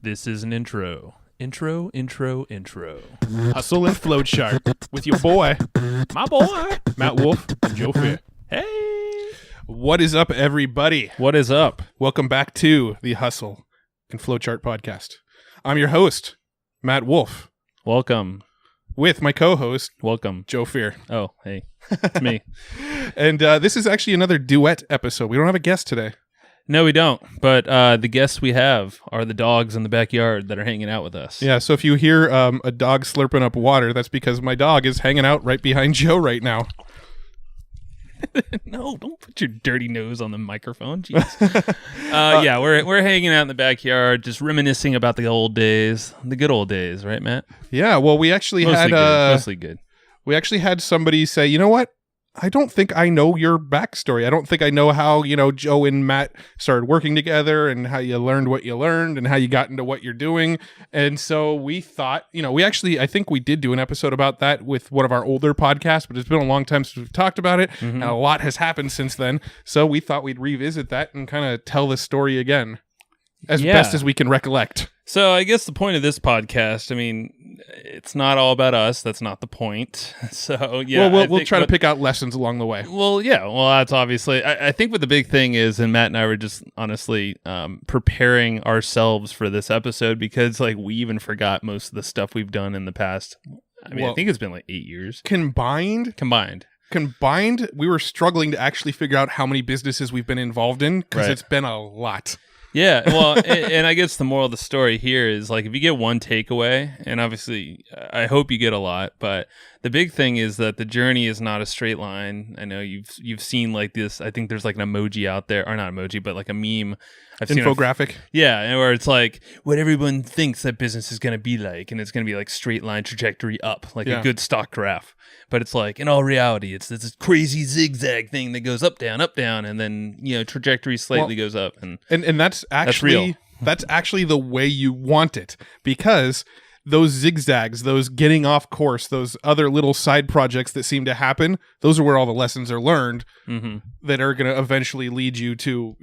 This is an intro. Intro. Hustle and Float Chart with your boy, My boy. Matt Wolf and Joe Fair. Hey. What is up, everybody? What is up? Welcome back to the Hustle and Float Chart podcast. I'm your host, Matt Wolf, Welcome. with my co-host, Welcome. Joe Fair. Oh, hey. It's me. And this is actually another duet episode. We don't have a guest today. No, we don't. But the guests we have are the dogs in the backyard that are hanging out with us. Yeah, so if you hear a dog slurping up water, that's because my dog is hanging out right behind Joe right now. No, don't put your dirty nose on the microphone. Jeez. Yeah, we're hanging out in the backyard, just reminiscing about the old days, the good old days, right, Matt? Yeah, well, we actually Mostly good. We actually had somebody say, you know what? I don't think I know your backstory. I don't think I know how, Joe and Matt started working together and how you learned what you learned and how you got into what you're doing. And so we thought, I think we did do an episode about that with one of our older podcasts, but it's been a long time since we've talked about it. Mm-hmm. And a lot has happened since then. So we thought we'd revisit that and kind of tell the story again as best as we can recollect. So I guess the point of this podcast, it's not all about us. That's not the point. So yeah, we'll try to pick out lessons along the way. Well, yeah. Well, that's obviously. I think what the big thing is, and Matt and I were just honestly preparing ourselves for this episode because we even forgot most of the stuff we've done in the past. I think it's been 8 years Combined, we were struggling to actually figure out how many businesses we've been involved in because It's been a lot. Yeah, well, and I guess the moral of the story here is if you get one takeaway, and obviously I hope you get a lot, but the big thing is that the journey is not a straight line. I know you've seen this. I think there's an emoji out there, or not emoji, but a meme. I've seen infographic. Yeah, where it's what everyone thinks that business is going to be like, and it's going to be straight line trajectory up, a good stock graph. But it's in all reality, it's this crazy zigzag thing that goes up, down, and then trajectory slightly goes up, and that's actually that's actually the way you want it, because those zigzags, those getting off course, those other little side projects that seem to happen, those are where all the lessons are learned that are going to eventually lead you to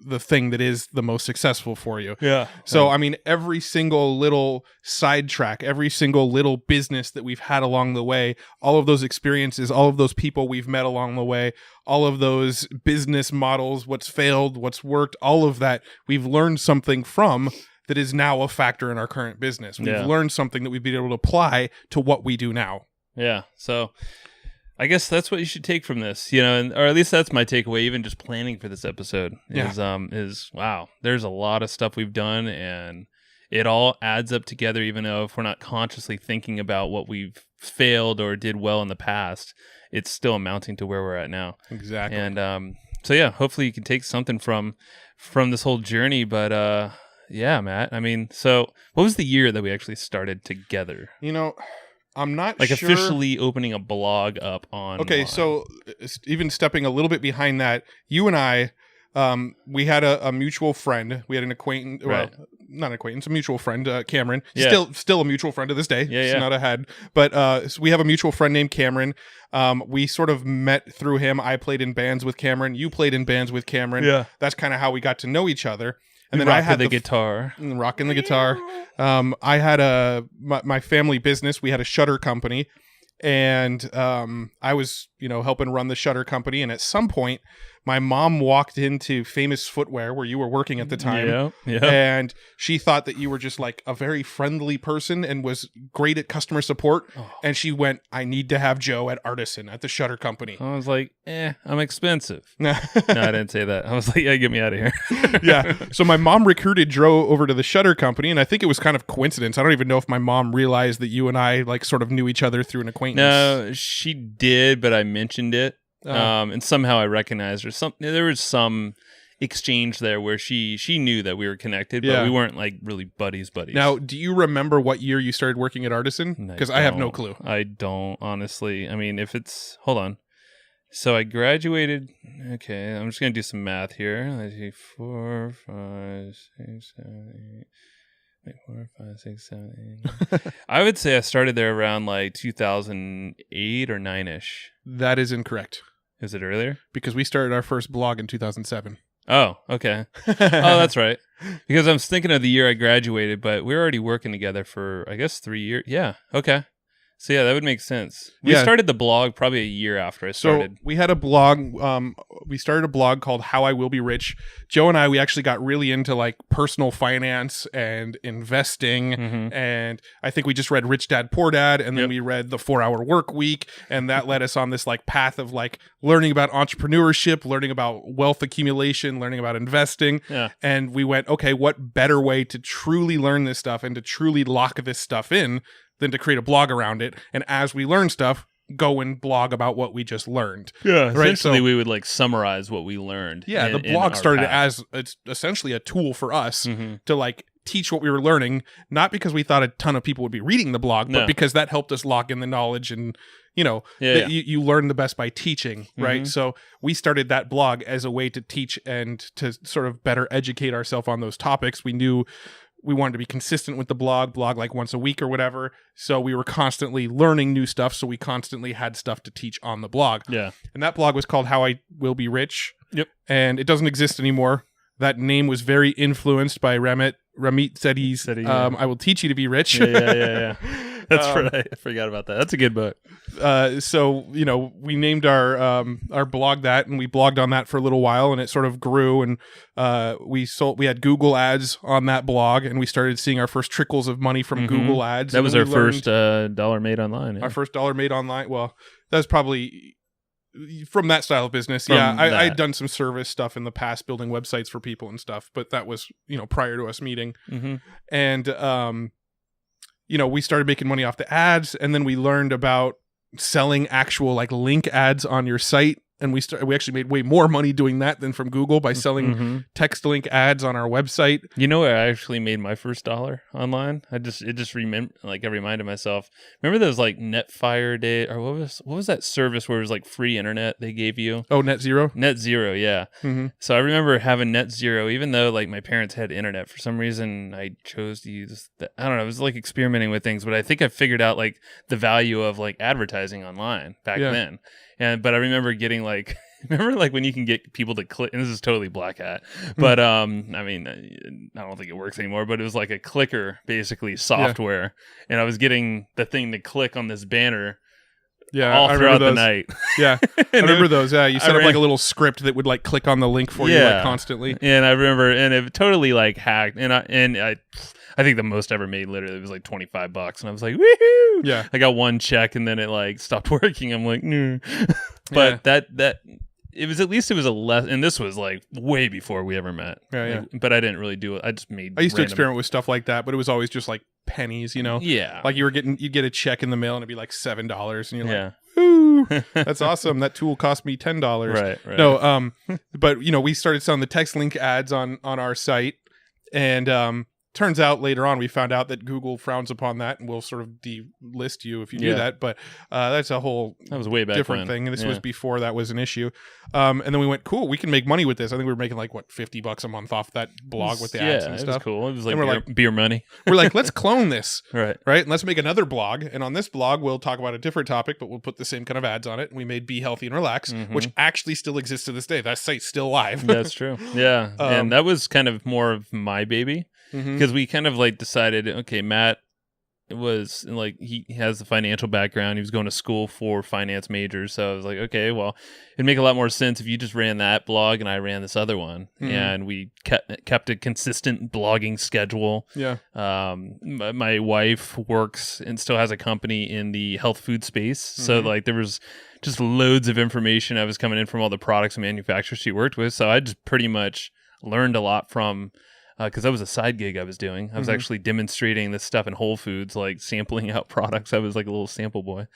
the thing that is the most successful for you. Yeah. So, every single little sidetrack, every single little business that we've had along the way, all of those experiences, all of those people we've met along the way, all of those business models, what's failed, what's worked, all of that, we've learned something from that is now a factor in our current business. We've learned something that we've been able to apply to what we do now. Yeah. So I guess that's what you should take from this, or at least that's my takeaway. Even just planning for this episode is wow. There's a lot of stuff we've done, and it all adds up together. Even though if we're not consciously thinking about what we've failed or did well in the past, it's still amounting to where we're at now. Exactly. And so yeah, hopefully you can take something from this whole journey. But yeah, Matt. So what was the year that we actually started together? I'm not sure. Officially opening a blog up on. Okay, so even stepping a little bit behind that, you and I, we had a mutual friend. We had an acquaintance, right. Well, not an acquaintance, a mutual friend, Cameron. Yeah. Still a mutual friend to this day. Yeah, It's not ahead. But so we have a mutual friend named Cameron. We sort of met through him. I played in bands with Cameron. You played in bands with Cameron. Yeah. That's kind of how we got to know each other. And then I had the guitar. Rocking the guitar. I had my family business. We had a shutter company, and I was helping run the shutter company. And at some point, my mom walked into Famous Footwear, where you were working at the time, and she thought that you were just a very friendly person and was great at customer support. Oh. And she went, "I need to have Joe at Artisan at the shutter company." I was like, I'm expensive. No, I didn't say that. I was like, yeah, get me out of here. Yeah. So my mom recruited Joe over to the shutter company, and I think it was kind of coincidence. I don't even know if my mom realized that you and I sort of knew each other through an acquaintance. No, she did, but I mentioned it. And somehow I recognized her. There was some exchange there where she knew that we were connected, but we weren't really buddies. Now, do you remember what year you started working at Artisan? Because I have no clue. I don't, honestly. If it's... Hold on. So I graduated... Okay, I'm just going to do some math here. Let's see. 4, 5, 6, 7, 8... 4, 5, 6, 7, 8. I would say I started there around 2008 or 9-ish. That is incorrect. Is it earlier? Because we started our first blog in 2007. Oh, okay. Oh, that's right. Because I'm thinking of the year I graduated, but we're already working together for, I guess, 3 years. Yeah. Okay. So yeah, that would make sense. We started the blog probably a year after I started. So we had a blog. We started a blog called How I Will Be Rich. Joe and I, we actually got really into like personal finance and investing. And I think we just read Rich Dad, Poor Dad. And then we read The 4-Hour Work Week. And that led us on this like path of like learning about entrepreneurship, learning about wealth accumulation, learning about investing. Yeah. And we went, okay, what better way to truly learn this stuff and to truly lock this stuff in than to create a blog around it, and as we learn stuff, go and blog about what we just learned. Yeah, right? Essentially, we would like summarize what we learned. Yeah, the blog started as it's essentially a tool for us to like teach what we were learning, not because we thought a ton of people would be reading the blog, but because that helped us lock in the knowledge and you learn the best by teaching, right? So we started that blog as a way to teach and to sort of better educate ourselves on those topics. We knew we wanted to be consistent with the blog like once a week or whatever. So we were constantly learning new stuff. So we constantly had stuff to teach on the blog. Yeah. And that blog was called How I Will Be Rich. Yep. And it doesn't exist anymore. That name was very influenced by Ramit Sethi's I Will Teach You to Be Rich. Yeah. That's right. I forgot about that. That's a good book. So, we named our blog that, and we blogged on that for a little while, and it sort of grew, and we had Google ads on that blog, and we started seeing our first trickles of money from Google ads. That was our first dollar made online. Yeah. Our first dollar made online. Well, that was probably from that style of business. I'd done some service stuff in the past, building websites for people and stuff, but that was, prior to us meeting. And, we started making money off the ads, and then we learned about selling actual like link ads on your site. And we actually made way more money doing that than from Google by selling text link ads on our website. You know where I actually made my first dollar online? I reminded myself. Remember those like Netfire day, or what was that service where it was like free internet they gave you? Oh, Net Zero? Net Zero, yeah. So I remember having Net Zero, even though like my parents had internet. For some reason, I chose to use I don't know. It was like experimenting with things, but I think I figured out like the value of like advertising online back then. But I remember getting remember when you can get people to click, and this is totally black hat, but I mean, I don't think it works anymore, but it was like a clicker, basically software, and I was getting the thing to click on this banner all throughout the night. Yeah, I remember those. Yeah, you set up like a little script that would like click on the link for you like constantly. And I remember, and it totally like hacked, and I think the most I ever made literally was like $25, and I was like, woohoo! Yeah, I got one check, and then it like stopped working. I'm like, no. But that it was a less, and this was like way before we ever met. Yeah. But I didn't really do it. I just made. I used to experiment with stuff like that, but it was always just like pennies, Yeah. Like you'd get a check in the mail and it'd be like $7, and you're like, ooh, that's awesome. That tool cost me $10. Right. No, but we started selling the text link ads on our site, and turns out later on we found out that Google frowns upon that and will sort of delist you if you do that. But that's a whole way back different thing. And this was before that was an issue. And then we went, cool, we can make money with this. I think we were making like $50 a month off that blog with the ads and stuff. It was cool. It was like beer money. We're like, let's clone this. Right. And let's make another blog. And on this blog, we'll talk about a different topic, but we'll put the same kind of ads on it. And we made Be Healthy and Relax, which actually still exists to this day. That site's still live. That's true. Yeah. And that was kind of more of my baby. Because we kind of like decided, okay, Matt was like, he has the financial background. He was going to school for finance majors. So I was like, okay, well, it'd make a lot more sense if you just ran that blog and I ran this other one. And we kept a consistent blogging schedule. Yeah. My wife works and still has a company in the health food space. So like there was just loads of information I was coming in from all the products and manufacturers she worked with. So I just pretty much learned a lot from, because that was a side gig I was doing. I was actually demonstrating this stuff in Whole Foods, like sampling out products. I was like a little sample boy.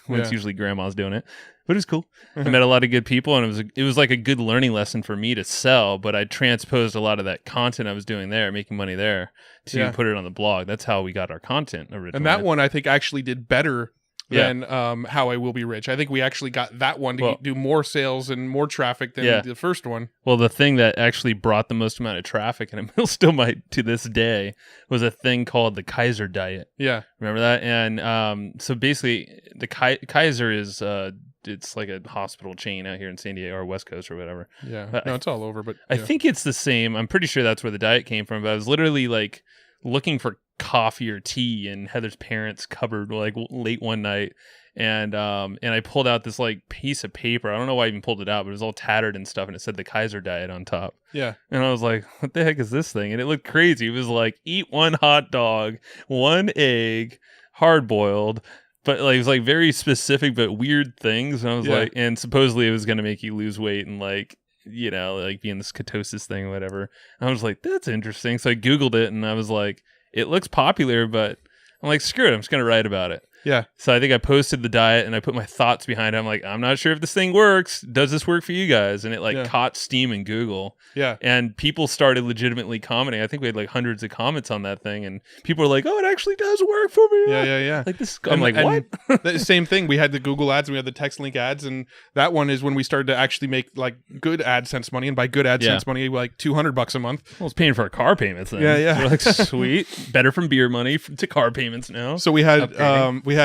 It's usually grandma's doing it, but it was cool. I met a lot of good people, and it was like a good learning lesson for me to sell. But I transposed a lot of that content I was doing there, making money there, to put it on the blog. That's how we got our content originally. And that one I think actually did better than How I Will Be Rich. I think we actually got that one to do more sales and more traffic than the first one. Well, the thing that actually brought the most amount of traffic, and it still might to this day, was a thing called the Kaiser diet. Yeah. Remember that? And so basically, the Kaiser is it's like a hospital chain out here in San Diego or West Coast or whatever. Yeah, no, it's all over. But I think it's the same. I'm pretty sure that's where the diet came from. But I was literally like looking for coffee or tea in Heather's parents' cupboard like late one night, and I pulled out this like piece of paper. I don't know why I even pulled it out, but it was all tattered and stuff, and it said the Kaiser diet on top. Yeah, and I was like, what the heck is this thing? And it looked crazy. It was like eat 1 hot dog, 1 egg, hard boiled. But like it was like very specific but weird things. And I was like, and supposedly it was gonna make you lose weight and like, you know, like be in this ketosis thing or whatever. And I was like, that's interesting. So I Googled it and I was like, it looks popular, but I'm like, screw it, I'm just gonna write about it. Yeah. So I think I posted the diet and I put my thoughts behind it. I'm like, I'm not sure if this thing works. Does this work for you guys? And it like caught steam in Google. Yeah. And people started legitimately commenting. I think we had like hundreds of comments on that thing. And people were like, oh, it actually does work for me. Yeah. Like this. I'm like, what? The same thing. We had the Google ads and we had the text link ads. And that one is when we started to actually make like good AdSense money. And by good AdSense money, like $200 a month. Well, it's paying for our car payments then. Yeah. So we're like, sweet. Better from beer money to car payments now. So we had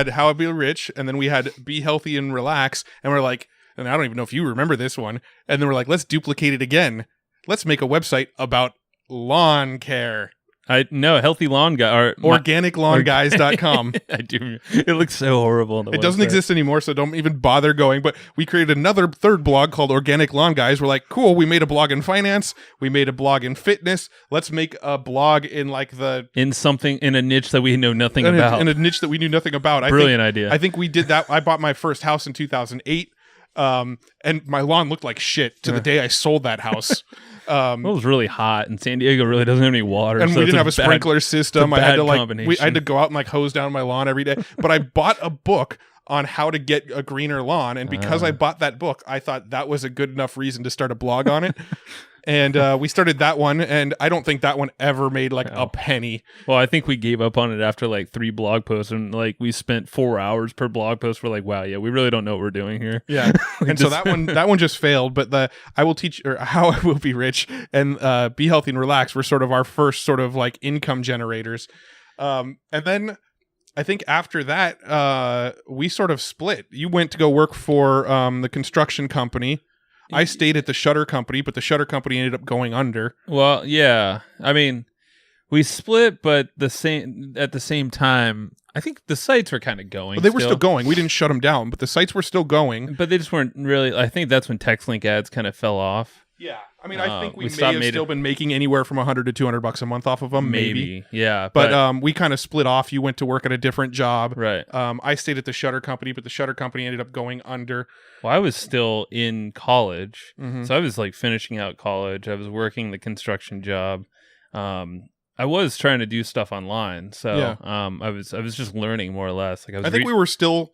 How I Be Rich, and then we had Be Healthy and Relax, and we're like, and I don't even know if you remember this one, and then we're like, let's duplicate it again. Let's make a website about lawn care. I know, healthy lawn guy or organiclawnguys.com. I do. It looks so horrible. It doesn't exist anymore, so don't even bother going. But we created another third blog called Organic Lawn Guys. We're like, cool, we made a blog in finance. We made a blog in fitness. Let's make a blog in like in a niche that we know nothing about. In a niche that we knew nothing about. Brilliant idea. I think we did that. I bought my first house in 2008. And my lawn looked like shit to the day I sold that house. It was really hot, and San Diego really doesn't have any water, and we didn't have a sprinkler system. I had to I had to go out and like hose down my lawn every day. But I bought a book on how to get a greener lawn, and because I bought that book, I thought that was a good enough reason to start a blog on it. And we started that one, and I don't think that one ever made like a penny. Well, I think we gave up on it after like 3 blog posts, and like we spent 4 hours per blog post. We're like, wow, yeah, we really don't know what we're doing here. Yeah, and so that one just failed. But I Will Teach, or How I Will Be Rich, and Be Healthy and Relax were sort of our first sort of like income generators. And then I think after that, we sort of split. You went to go work for the construction company. I stayed at the shutter company, but the shutter company ended up going under. Well, yeah. I mean, we split, but at the same time, I think the sites were kind of going. But they were still going. We didn't shut them down, but the sites were still going. But they just weren't really. I think that's when text link ads kind of fell off. Yeah. I mean, I think we may have still been making anywhere from $100 to $200 a month off of them. Maybe. Yeah. But we kind of split off. You went to work at a different job. Right. I stayed at the shutter company, but the shutter company ended up going under. Well, I was still in college. Mm-hmm. So I was like finishing out college. I was working the construction job. I was trying to do stuff online. So I was just learning more or less. Like I think we were still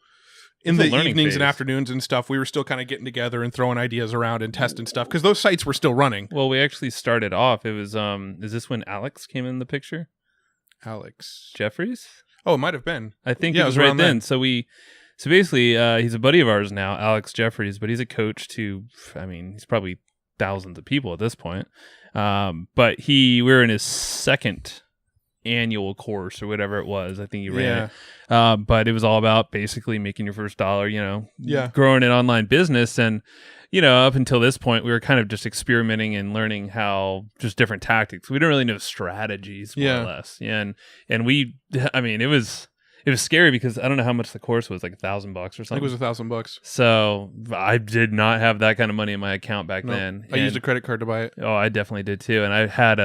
in the evenings and afternoons and stuff, we were still kind of getting together and throwing ideas around and testing stuff because those sites were still running. Well, we actually started off. It was is this when Alex came in the picture? Alex Jeffries? Oh, it might have been. I think it was right then. So basically, he's a buddy of ours now, Alex Jeffries, but he's a coach to, I mean, he's probably thousands of people at this point. But we're in his second annual course or whatever it was. I think he ran it. But it was all about basically making your first dollar, growing an online business. And, up until this point, we were kind of just experimenting and learning how just different tactics. We didn't really know strategies, more or less. And it was scary because I don't know how much the course was, like $1,000 or something. I think it was $1,000. So I did not have that kind of money in my account back then. I used a credit card to buy it. Oh, I definitely did too. And I had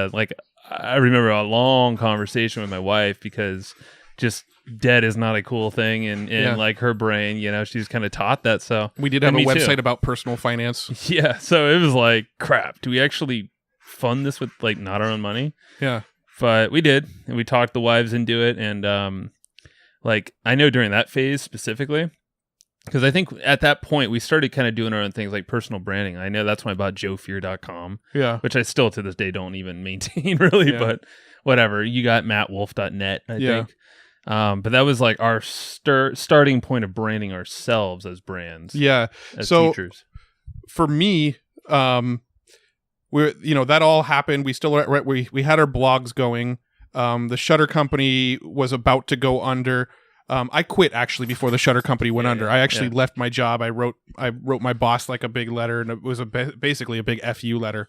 I remember a long conversation with my wife because just debt is not a cool thing in like her brain, she's kind of taught that. So we did have a website about personal finance. Yeah. So it was like, crap, do we actually fund this with like not our own money? Yeah. But we did, and we talked the wives into it. And I know during that phase specifically, because I think at that point we started kind of doing our own things like personal branding. I know that's when I bought joefear.com, which I still to this day don't even maintain really, but whatever. You got mattwolf.net, I think. But that was like our starting point of branding ourselves as brands. Yeah. As teachers. For me, that all happened. We still we had our blogs going. The shutter company was about to go under. I quit actually before the shutter company went under. I actually left my job. I wrote my boss like a big letter, and it was basically a big FU letter.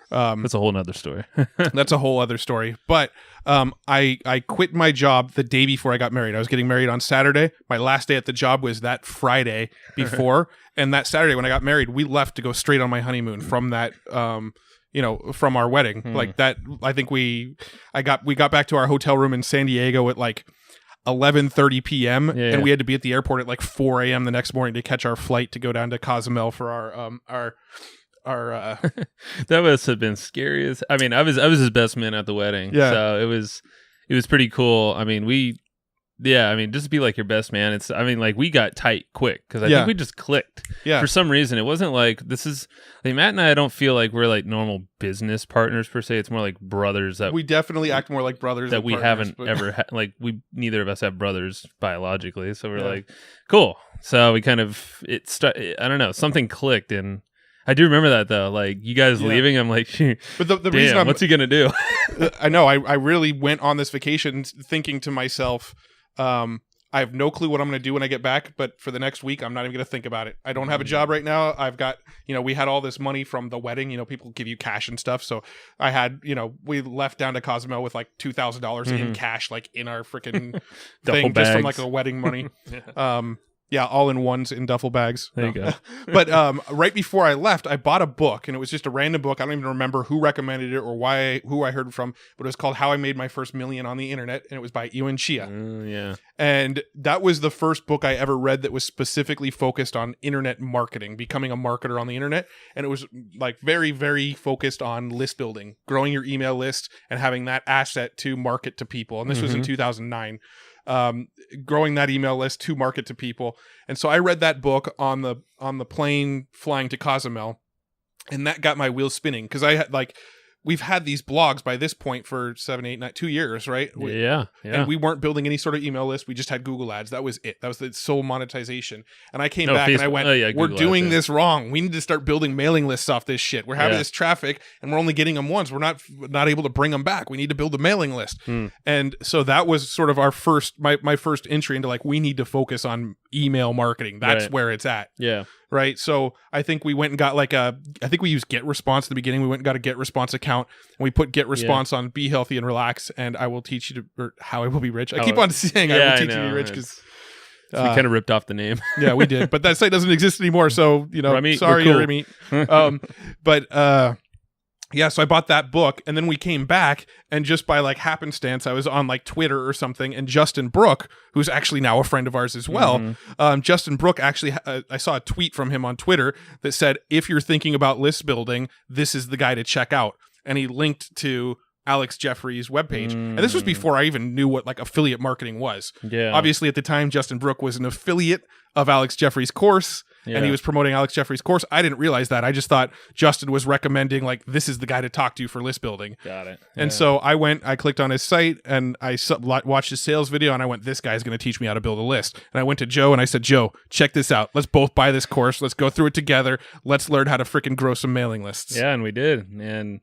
That's a whole nother story. That's a whole other story. But I quit my job the day before I got married. I was getting married on Saturday. My last day at the job was that Friday before. And that Saturday when I got married, we left to go straight on my honeymoon from that from our wedding. Like that, I think we got back to our hotel room in San Diego at like 11:30 p.m. and we had to be at the airport at like 4 a.m. the next morning to catch our flight to go down to Cozumel for our that must have been scary as I was his best man at the wedding. So it was pretty cool. Just to be like your best man, we got tight quick because I think we just clicked. For some reason it wasn't like Matt and I don't feel like we're like normal business partners per se. It's more like brothers that we definitely act more like brothers that we haven't ever had. Like neither of us have brothers biologically, so we're like cool. So we kind of I don't know, something clicked. And I do remember that though, like you guys leaving. I'm like, but the reason what's he gonna do? I know. I really went on this vacation thinking to myself, I have no clue what I'm going to do when I get back, but for the next week, I'm not even going to think about it. I don't have a job right now. I've got, we had all this money from the wedding, people give you cash and stuff. So I had, we left down to Cozumel with like $2,000 in cash, like in our freaking thing, just from like a wedding money. All in ones in duffel bags. There you go. But right before I left, I bought a book, and it was just a random book. I don't even remember who recommended it or who I heard it from, but it was called How I Made My First Million on the Internet, and it was by Ewan Chia. And that was the first book I ever read that was specifically focused on internet marketing, becoming a marketer on the internet. And it was like very, very focused on list building, growing your email list, and having that asset to market to people. And this was in 2009. Growing that email list to market to people. And so I read that book on the plane flying to Cozumel, and that got my wheels spinning because I had we've had these blogs by this point for 7, 8, 9, 2 years, right? And we weren't building any sort of email list. We just had Google ads. That was it. That was the sole monetization. And I came back and I went, we're doing this wrong. We need to start building mailing lists off this shit. We're having this traffic and we're only getting them once. We're not able to bring them back. We need to build a mailing list. And so that was sort of our my first entry into we need to focus on email marketing. That's where it's at. Right. So I think we went and got I think we used GetResponse at the beginning. We went and got a GetResponse account, and we put GetResponse on Be Healthy and Relax, and I will teach you or How I Will Be Rich. I keep on saying I will teach you to be rich because we kind of ripped off the name. Yeah, we did. But that site doesn't exist anymore. So, Remy, sorry, cool. Remy. So I bought that book, and then we came back, and just by happenstance, I was on Twitter or something, and Justin Brooke, who's actually now a friend of ours as well, Justin Brooke actually, I saw a tweet from him on Twitter that said, if you're thinking about list building, this is the guy to check out. And he linked to Alex Jeffrey's webpage. And this was before I even knew what affiliate marketing was. Obviously, at the time, Justin Brooke was an affiliate of Alex Jeffrey's course. And he was promoting Alex Jeffrey's course. I didn't realize that. I just thought Justin was recommending this is the guy to talk to for list building. Got it. And so I clicked on his site and I watched his sales video, and I went, this guy's going to teach me how to build a list. And I went to Joe and I said, Joe, check this out. Let's both buy this course. Let's go through it together. Let's learn how to freaking grow some mailing lists. Yeah, and we did. And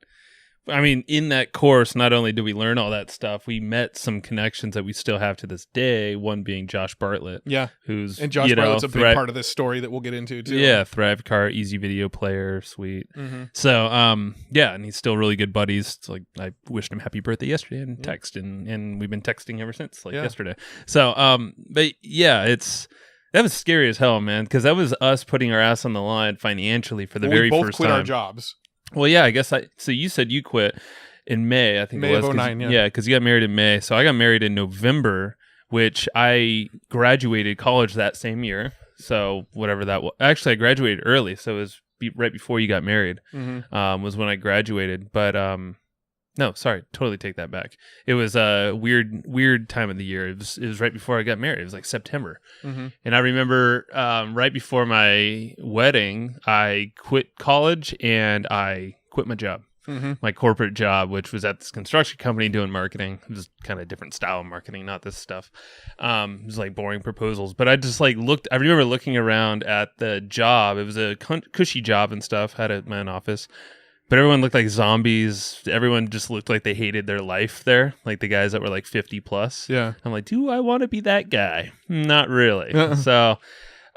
in that course, not only did we learn all that stuff, we met some connections that we still have to this day, one being Josh Bartlett. And Josh Bartlett's a big part of this story that we'll get into too. Thrivecart, easy video player, sweet. So, and he's still really good buddies. It's I wished him happy birthday yesterday and text, and we've been texting ever since, yesterday. So, but yeah, that was scary as hell, man, because that was us putting our ass on the line financially for the very first time. We both quit our jobs. Well, yeah, I guess so you said you quit in May, I think May it was. May of 2009, yeah, because you got married in May. So I got married in November, which I graduated college that same year. So whatever that was. Actually, I graduated early, so it was right before you got married was when I graduated. But no, sorry, totally take that back. It was a weird time of the year. It was right before I got married. It was September. And I remember right before my wedding, I quit college and I quit my job. My corporate job, which was at this construction company doing marketing. It was kind of a different style of marketing, not this stuff. It was boring proposals. But I just looked, I remember looking around at the job. It was a cushy job and stuff, had my own office. But everyone looked like zombies. Everyone just looked like they hated their life there. Like the guys that were like 50 plus. Yeah. I'm like, do I want to be that guy? Not really. So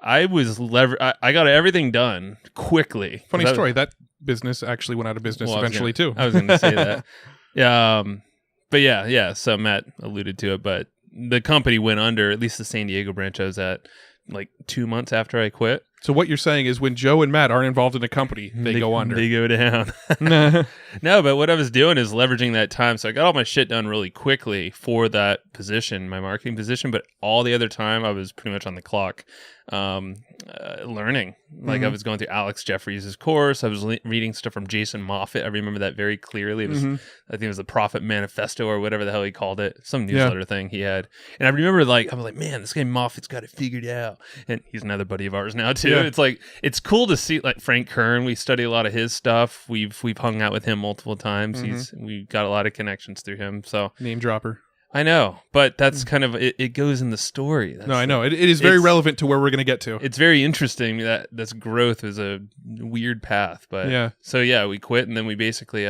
I was I got everything done quickly. Funny story. That business actually went out of business eventually too. I was going to say that. Yeah. But yeah. So Matt alluded to it, but the company went under, at least the San Diego branch I was at, like 2 months after I quit. So what you're saying is when Joe and Matt aren't involved in a company, they go under. They go down. No, but what I was doing is leveraging that time. So I got all my shit done really quickly for that position, my marketing position. But all the other time, I was pretty much on the clock learning. Like I was going through Alex Jeffries' course. I was reading stuff from Jason Moffat. I remember that very clearly. It was, I think it was the Profit Manifesto or whatever the hell he called it. Some newsletter thing he had. And I remember I was like, man, this guy Moffat's got it figured out. And he's another buddy of ours now too. Yeah. It's like, it's cool to see like Frank Kern. We study a lot of his stuff. We've hung out with him multiple times. We've got a lot of connections through him. So name dropper. I know, but that's kind of it goes in the story. No, I know. It is very relevant to where we're going to get to. It's very interesting that this growth is a weird path. But yeah. So yeah, we quit and then we basically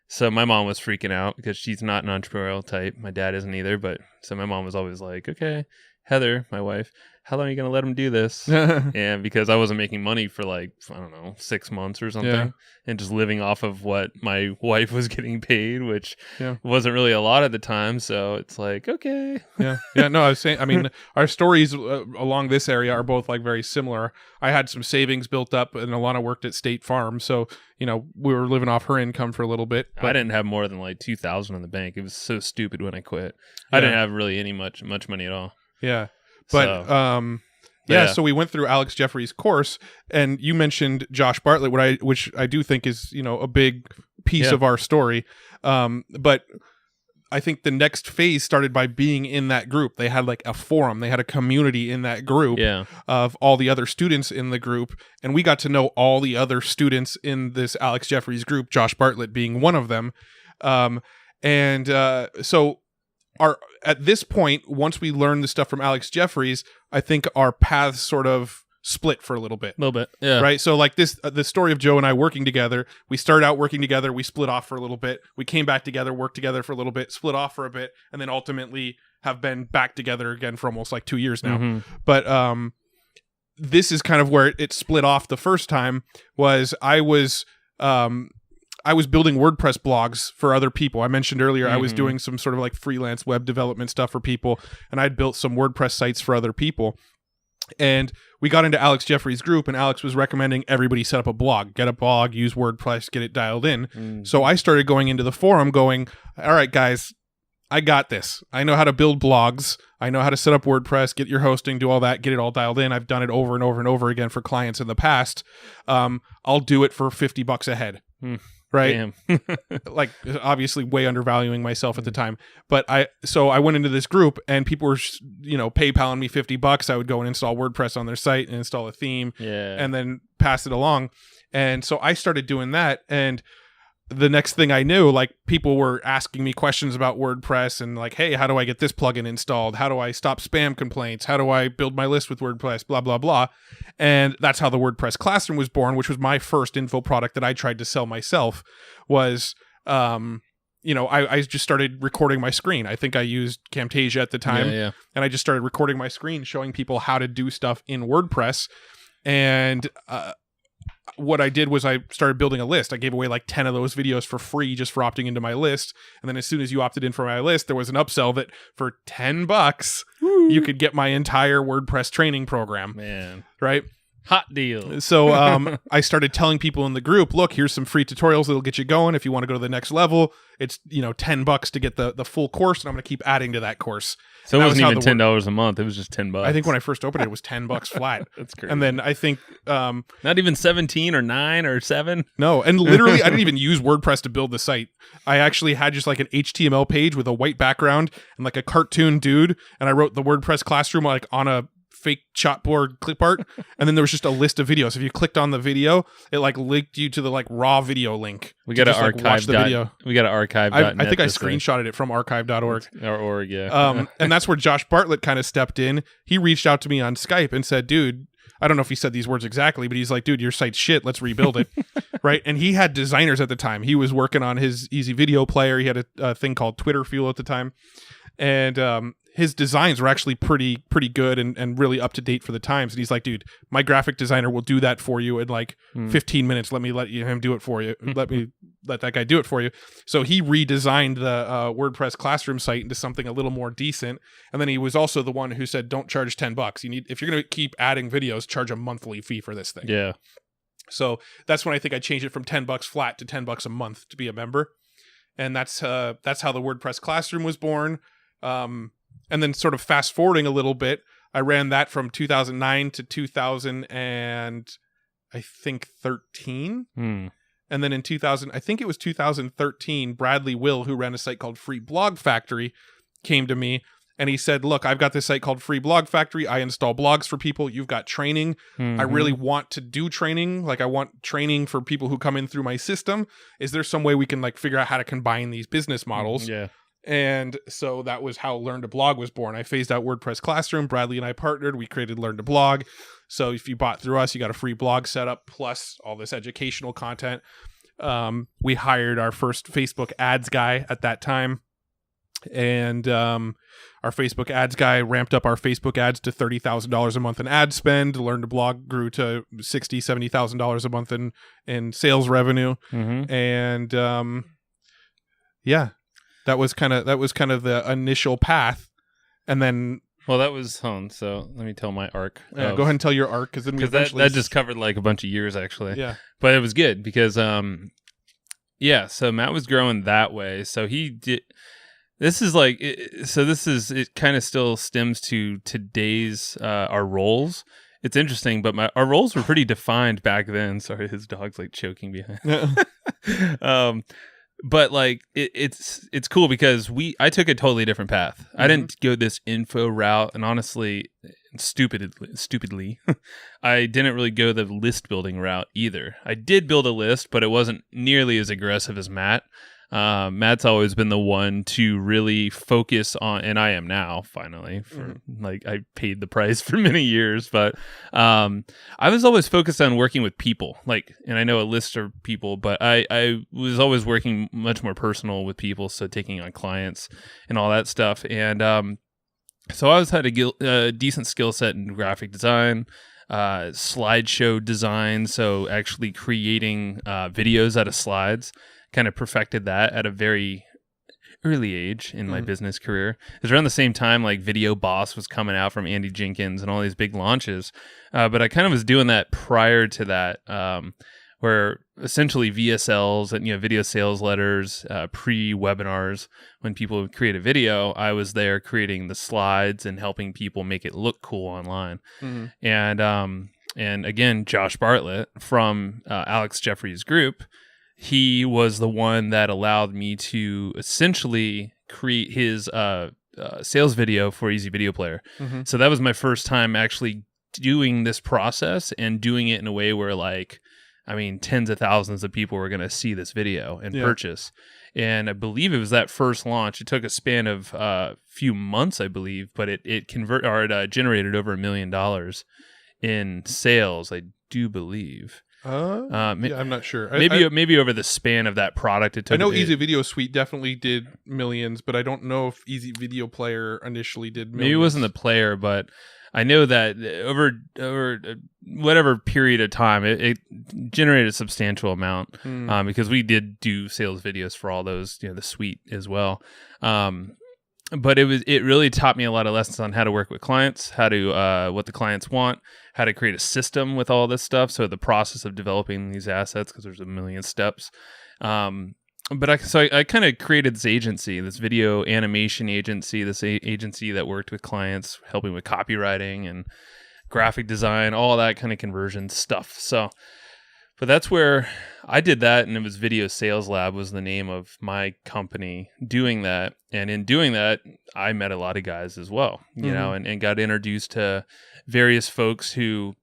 so my mom was freaking out because she's not an entrepreneurial type. My dad isn't either, but so my mom was always like, okay, Heather, my wife, how long are you going to let him do this? And because I wasn't making money for like, I don't know, 6 months or something and just living off of what my wife was getting paid, which wasn't really a lot at the time. So it's like, okay. Yeah. No, I was saying, I mean, our stories along this area are both like very similar. I had some savings built up and Alana worked at State Farm. So, you know, we were living off her income for a little bit. But I didn't have more than like $2,000 in the bank. It was so stupid when I quit. I didn't have really any much money at all. Yeah. But so we went through Alex Jeffries' course, and you mentioned Josh Bartlett, which I do think is, you know, a big piece of our story. But I think the next phase started by being in that group. They had like a forum, they had a community in that group of all the other students in the group, and we got to know all the other students in this Alex Jeffries group, Josh Bartlett being one of them. So at this point, once we learned the stuff from Alex Jeffries, I think our paths sort of split for a little bit. Yeah. Right? So like this, the story of Joe and I working together, we started out working together, we split off for a little bit, we came back together, worked together for a little bit, split off for a bit, and then ultimately have been back together again for almost like 2 years now. But this is kind of where it split off the first time. Was I was building WordPress blogs for other people. I mentioned earlier I was doing some sort of like freelance web development stuff for people, and I'd built some WordPress sites for other people. And we got into Alex Jeffries' group, and Alex was recommending everybody set up a blog, get a blog, use WordPress, get it dialed in. So I started going into the forum going, all right, guys, I got this. I know how to build blogs. I know how to set up WordPress, get your hosting, do all that, get it all dialed in. I've done it over and over and over again for clients in the past. I'll do it for $50 a head. Right. Like obviously way undervaluing myself at the time. But I went into this group and people were, you know, PayPaling me $50. I would go and install WordPress on their site and install a theme and then pass it along. And so I started doing that. And the next thing I knew, like people were asking me questions about WordPress and like, hey, how do I get this plugin installed? How do I stop spam complaints? How do I build my list with WordPress? Blah, blah, blah. And that's how the WordPress Classroom was born, which was my first info product that I tried to sell myself. Was, you know, I just started recording my screen. I think I used Camtasia at the time. And I just started recording my screen, showing people how to do stuff in WordPress. And what I did was I started building a list. I gave away like 10 of those videos for free just for opting into my list. And then as soon as you opted in for my list, there was an upsell that for $10, you could get my entire WordPress training program. Man. Right? Hot deal. So I started telling people in the group, look, here's some free tutorials that'll get you going. If you want to go to the next level, it's, you know, $10 to get the full course. And I'm going to keep adding to that course. So it wasn't even $10 a month. It was just $10. I think when I first opened it, it was $10 flat. That's crazy. And then I think not even 17 or 9 or 7. No, and literally I didn't even use WordPress to build the site. I actually had just like an HTML page with a white background and like a cartoon dude, and I wrote the WordPress Classroom like on a fake chalkboard clip art, and then there was just a list of videos. If you clicked on the video, it like linked you to the like raw video link. We got to archive the video. We got to archive. I think I screenshotted it from archive.org. Or yeah. And that's where Josh Bartlett kind of stepped in. He reached out to me on Skype and said, dude, I don't know if he said these words exactly, but he's like, dude, your site's shit. Let's rebuild it. Right. And he had designers at the time. He was working on his easy video player. He had a thing called Twitter Fuel at the time. And his designs were actually pretty good and really up to date for the times. And he's like, dude, my graphic designer will do that for you in like 15 minutes. Let me him do it for you. Let that guy do it for you. So he redesigned the WordPress classroom site into something a little more decent. And then he was also the one who said, don't charge $10. If you're going to keep adding videos, charge a monthly fee for this thing. Yeah. So that's when I think I changed it from $10 flat to $10 a month to be a member. And that's how the WordPress classroom was born. And then sort of fast forwarding a little bit, I ran that from 2009 to 2013. And then in 2013, Bradley Will, who ran a site called Free Blog Factory, came to me and he said, look, I've got this site called Free Blog Factory. I install blogs for people. You've got training. I really want to do training. Like I want training for people who come in through my system. Is there some way we can like figure out how to combine these business models? Yeah. And so that was how Learn to Blog was born. I phased out WordPress Classroom. Bradley and I partnered. We created Learn to Blog. So if you bought through us, you got a free blog setup plus all this educational content. We hired our first Facebook ads guy at that time. And our Facebook ads guy ramped up our Facebook ads to $30,000 a month in ad spend. Learn to Blog grew to $60,000, $70,000 a month in sales revenue. And yeah. That was kind of the initial path, and then that was so let me tell my arc. Go ahead and tell your arc because that just covered like a bunch of years actually. Yeah, but it was good because so Matt was growing that way. So he did. This is like it kind of still stems to today's our roles. It's interesting, but our roles were pretty defined back then. Sorry, his dog's like choking behind. But like it's cool because I took a totally different path. I didn't go this info route, and honestly, stupidly, I didn't really go the list building route either. I did build a list, but it wasn't nearly as aggressive as Matt. Matt's always been the one to really focus on, and I am now finally. Like I paid the price for many years, but I was always focused on working with people. Like, and I know a list of people, but I was always working much more personal with people, so taking on clients and all that stuff. And so I always had a decent skill set in graphic design. Slideshow design, so actually creating videos out of slides. Kind of perfected that at a very early age in my business career. It was around the same time like Video Boss was coming out from Andy Jenkins and all these big launches. But I kind of was doing that prior to that, where essentially VSLs and video sales letters, pre-webinars, when people would create a video, I was there creating the slides and helping people make it look cool online. And again, Josh Bartlett from Alex Jeffrey's group. He was the one that allowed me to essentially create his sales video for Easy Video Player. So that was my first time actually doing this process and doing it in a way where tens of thousands of people were going to see this video and purchase. And I believe it was that first launch. It took a span of a few months, I believe, but it generated over $1 million in sales, I do believe. I'm not sure. Maybe over the span of that product, it took. I know Easy Video Suite definitely did millions, but I don't know if Easy Video Player initially did millions. Maybe it wasn't the player, but I know that over whatever period of time, it generated a substantial amount because we did do sales videos for all those, the suite as well. But it really taught me a lot of lessons on how to work with clients, how to what the clients want, how to create a system with all this stuff. So the process of developing these assets, because there's a million steps. But I kind of created this agency, this video animation agency, this agency that worked with clients, helping with copywriting and graphic design, all that kind of conversion stuff. So. But that's where I did that, and it was Video Sales Lab was the name of my company doing that. And in doing that, I met a lot of guys as well, and got introduced to various folks who...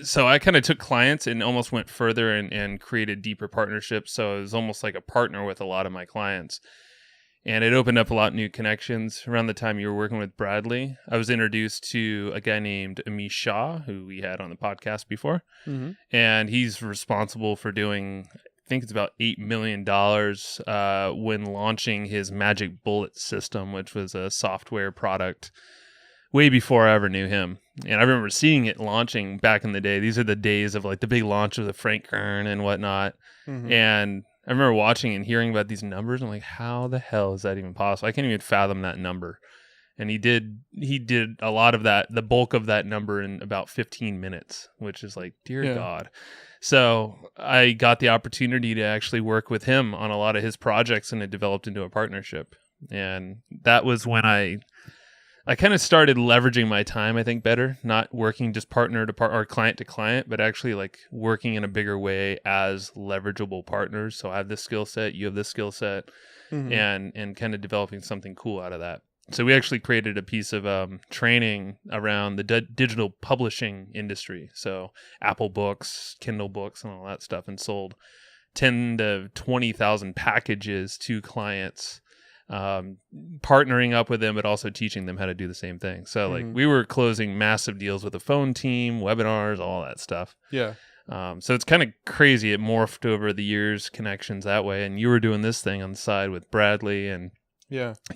So I kind of took clients and almost went further and created deeper partnerships. So it was almost like a partner with a lot of my clients. And it opened up a lot of new connections. Around the time you were working with Bradley, I was introduced to a guy named Amish Shah, who we had on the podcast before. Mm-hmm. And he's responsible for doing, I think it's about $8 million when launching his Magic Bullet system, which was a software product way before I ever knew him. And I remember seeing it launching back in the day. These are the days of like the big launch of the Frank Kern and whatnot. Mm-hmm. And I remember watching and hearing about these numbers. And I'm like, how the hell is that even possible? I can't even fathom that number. And he did a lot of that, the bulk of that number in about 15 minutes, which is like, dear God. So I got the opportunity to actually work with him on a lot of his projects, and it developed into a partnership. And that was when I kind of started leveraging my time, I think, better, not working just partner to partner or client to client, but actually like working in a bigger way as leverageable partners. So I have this skill set, you have this skill set, and kind of developing something cool out of that. So we actually created a piece of training around the digital publishing industry. So Apple Books, Kindle Books, and all that stuff, and sold 10 to 20,000 packages to clients, partnering up with them, but also teaching them how to do the same thing. So like we were closing massive deals with a phone team, webinars, all that stuff. Yeah. So it's kind of crazy. It morphed over the years, connections that way. And you were doing this thing on the side with Bradley, and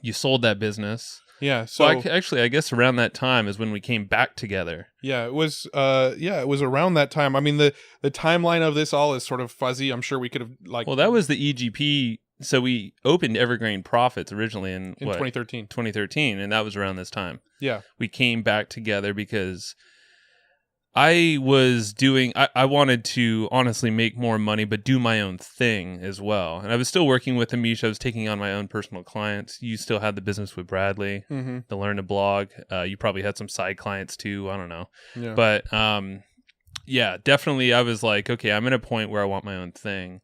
you sold that business. Yeah. So actually, I guess around that time is when we came back together. Yeah, it was around that time. I mean, the timeline of this all is sort of fuzzy. I'm sure we could have well, that was the EGP. So we opened Evergreen Profits originally in 2013. 2013, and that was around this time. Yeah. We came back together because I was doing, I wanted to honestly make more money, but do my own thing as well. And I was still working with Amish. I was taking on my own personal clients. You still had the business with Bradley, the Learn to Blog. You probably had some side clients too. I don't know. Yeah. But yeah, definitely I was like, okay, I'm at a point where I want my own thing.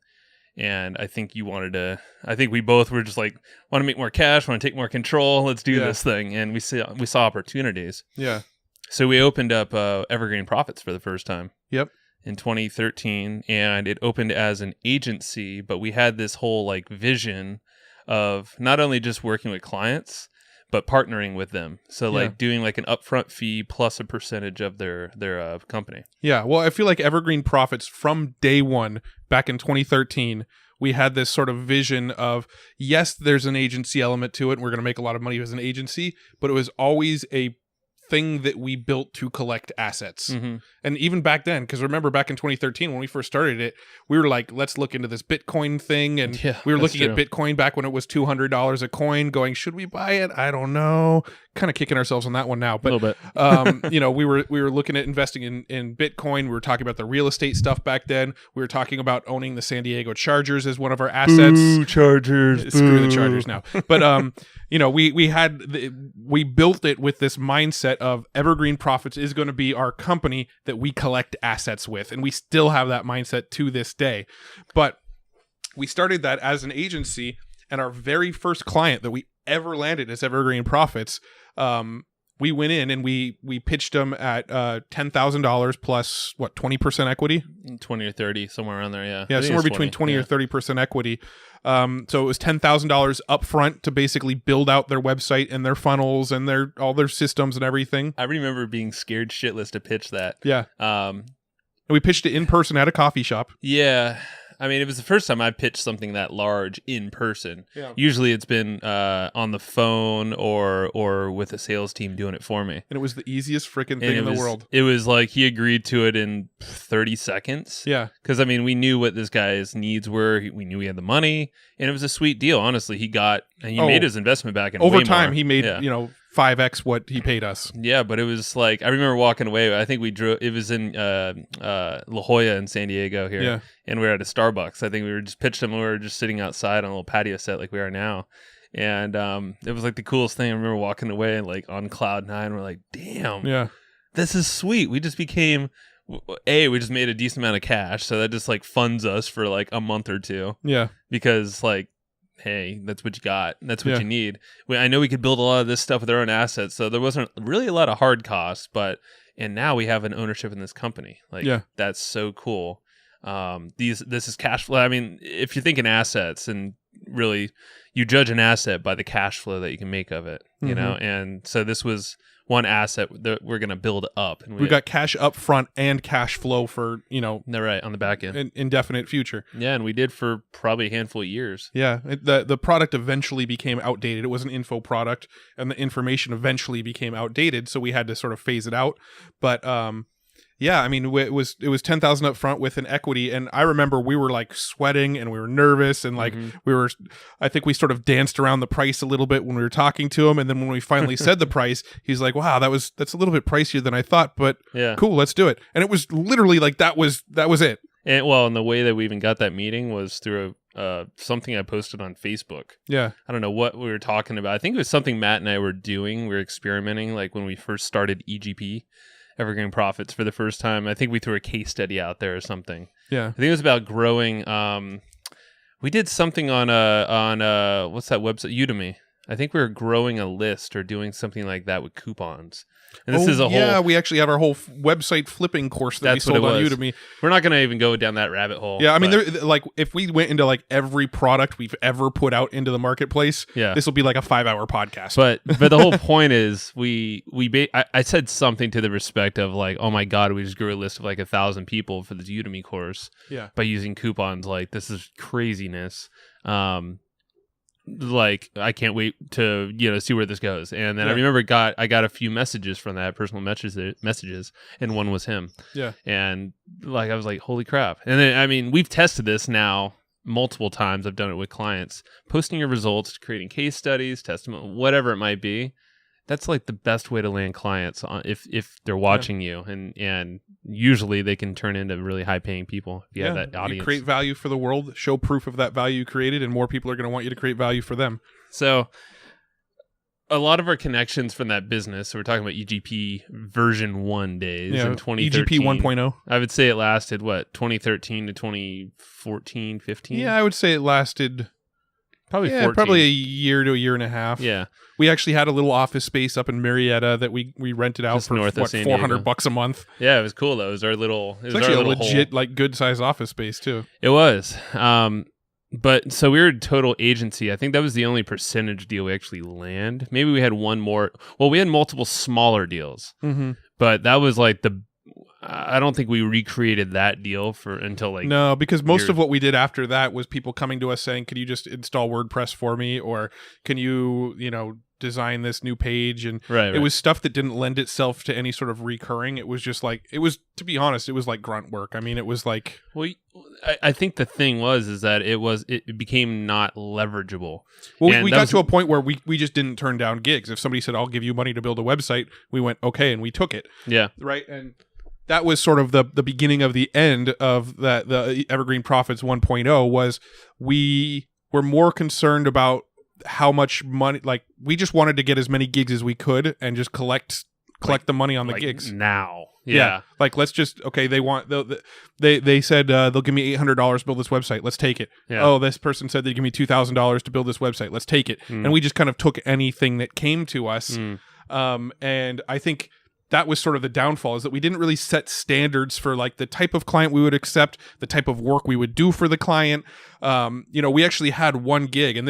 And I think I think we both were just like, want to make more cash, want to take more control. Let's do this thing. And we saw opportunities. Yeah. So we opened up Evergreen Profits for the first time. Yep. In 2013, and it opened as an agency, but we had this whole like vision of not only just working with clients, but partnering with them. So like doing like an upfront fee plus a percentage of their company. Yeah. Well, I feel like Evergreen Profits from day one back in 2013, we had this sort of vision of, yes, there's an agency element to it, and we're going to make a lot of money as an agency, but it was always a thing that we built to collect assets. And even back then, because remember back in 2013 when we first started it, we were like, let's look into this Bitcoin thing, and we were looking at Bitcoin back when it was $200 a coin, going, should we buy it? I don't know. Kind of kicking ourselves on that one now, but a little bit. you know, we were looking at investing in Bitcoin. We were talking about the real estate stuff back then. We were talking about owning the San Diego Chargers as one of our assets. Boo, Chargers. Screw the Chargers now. But you know, we built it with this mindset of Evergreen Profits is going to be our company that we collect assets with, and we still have that mindset to this day. But we started that as an agency, and our very first client that we ever landed as Evergreen Profits, we went in and we pitched them at $10,000 plus 20% equity, 20 or 30, somewhere around there. Yeah, somewhere between 20 or 30% equity. So it was $10,000 up front to basically build out their website and their funnels and all their systems and everything. I remember being scared shitless to pitch that. Yeah. And we pitched it in person at a coffee shop. Yeah. I mean, it was the first time I pitched something that large in person. Yeah. Usually it's been on the phone or with a sales team doing it for me. And it was the easiest freaking thing in the world. It was like he agreed to it in 30 seconds. Yeah. Because, I mean, we knew what this guy's needs were. We knew he had the money. And it was a sweet deal, honestly. He made his investment back in over way time. More. He made, 5x what he paid us. Yeah, but it was like, I remember walking away. I think we drove, it was in La Jolla in San Diego here. Yeah. And we were at a Starbucks. I think we were just pitched him. We were just sitting outside on a little patio set like we are now. And it was like the coolest thing. I remember walking away and like on cloud nine. We're like, damn, this is sweet. We just became, we just made a decent amount of cash. So that just like funds us for like a month or two. Yeah. Because like, hey, that's what you got. That's what you need. I know we could build a lot of this stuff with our own assets, so there wasn't really a lot of hard costs, and now we have an ownership in this company. Like, that's so cool. This is cash flow. I mean, if you're thinking assets and really, you judge an asset by the cash flow that you can make of it, you know? And so this was one asset that we're going to build up. And we got cash up front and cash flow for, right, on the back end. Indefinite future. Yeah, and we did for probably a handful of years. Yeah, the product eventually became outdated. It was an info product, and the information eventually became outdated, so we had to sort of phase it out. But yeah, I mean, it was $10,000 up front with an equity, and I remember we were like sweating and we were nervous, and like I think we sort of danced around the price a little bit when we were talking to him, and then when we finally said the price, he's like, "Wow, that's a little bit pricier than I thought, but cool, let's do it." And it was literally like that was it. And and the way that we even got that meeting was through something I posted on Facebook. Yeah, I don't know what we were talking about. I think it was something Matt and I were doing. We were experimenting, like when we first started EGP. Evergreen Profits for the first time. I think we threw a case study out there or something. Yeah, I think it was about growing. We did something on what's that website? Udemy. I think we were growing a list or doing something like that with coupons. And this is a whole. Yeah, we actually had our whole website flipping course that we sold on Udemy. We're not going to even go down that rabbit hole. Yeah, I mean, like if we went into like every product we've ever put out into the marketplace, this will be like a 5-hour podcast. But the whole point is I said something to the respect of like, oh my God, we just grew a list of like 1,000 people for this Udemy course. Yeah. By using coupons. Like, this is craziness. Like, I can't wait to see where this goes. And then I remember I got a few messages from that, personal messages, and one was him. Yeah. And like I was like, holy crap. And then I mean, we've tested this now multiple times. I've done it with clients, posting your results, creating case studies, testimony, whatever it might be. That's like the best way to land clients on if they're watching you, and usually they can turn into really high paying people if you have that audience. You create value for the world, show proof of that value you created, and more people are going to want you to create value for them. So a lot of our connections from that business, so we're talking about EGP version 1 days in 2013. EGP 1.0. I would say it lasted 2013 to 2014, 15? Yeah, I would say it lasted probably 14. Probably a year to a year and a half. Yeah. We actually had a little office space up in Marietta that we rented out for $400 a month. Yeah, it was cool though. It was our little. It's actually a legit, like, good size office space too. It was. But so we were a total agency. I think that was the only percentage deal we actually land. Maybe we had one more. Well, we had multiple smaller deals, but that was like I don't think we recreated that deal until like no, because most of what we did after that was people coming to us saying, "Can you just install WordPress for me?" or "Can you design this new page?" And it was stuff that didn't lend itself to any sort of recurring. It was just like to be honest, it was like grunt work. I mean, it was like I think the thing is that it became not leverageable. Well, we got to a point where we just didn't turn down gigs. If somebody said, "I'll give you money to build a website," we went okay, and we took it. Yeah, right. And that was sort of the beginning of the end of the Evergreen Profits 1.0 was we were more concerned about how much money, like we just wanted to get as many gigs as we could and just collect the money on the gigs now. Yeah. Like, let's just, okay, they said they'll give me $800 to build this website. Let's take it. Yeah. Oh, this person said they'd give me $2,000 to build this website. Let's take it. And we just kind of took anything that came to us. And I think that was sort of the downfall, is that we didn't really set standards for like the type of client we would accept, the type of work we would do for the client. We actually had one gig, and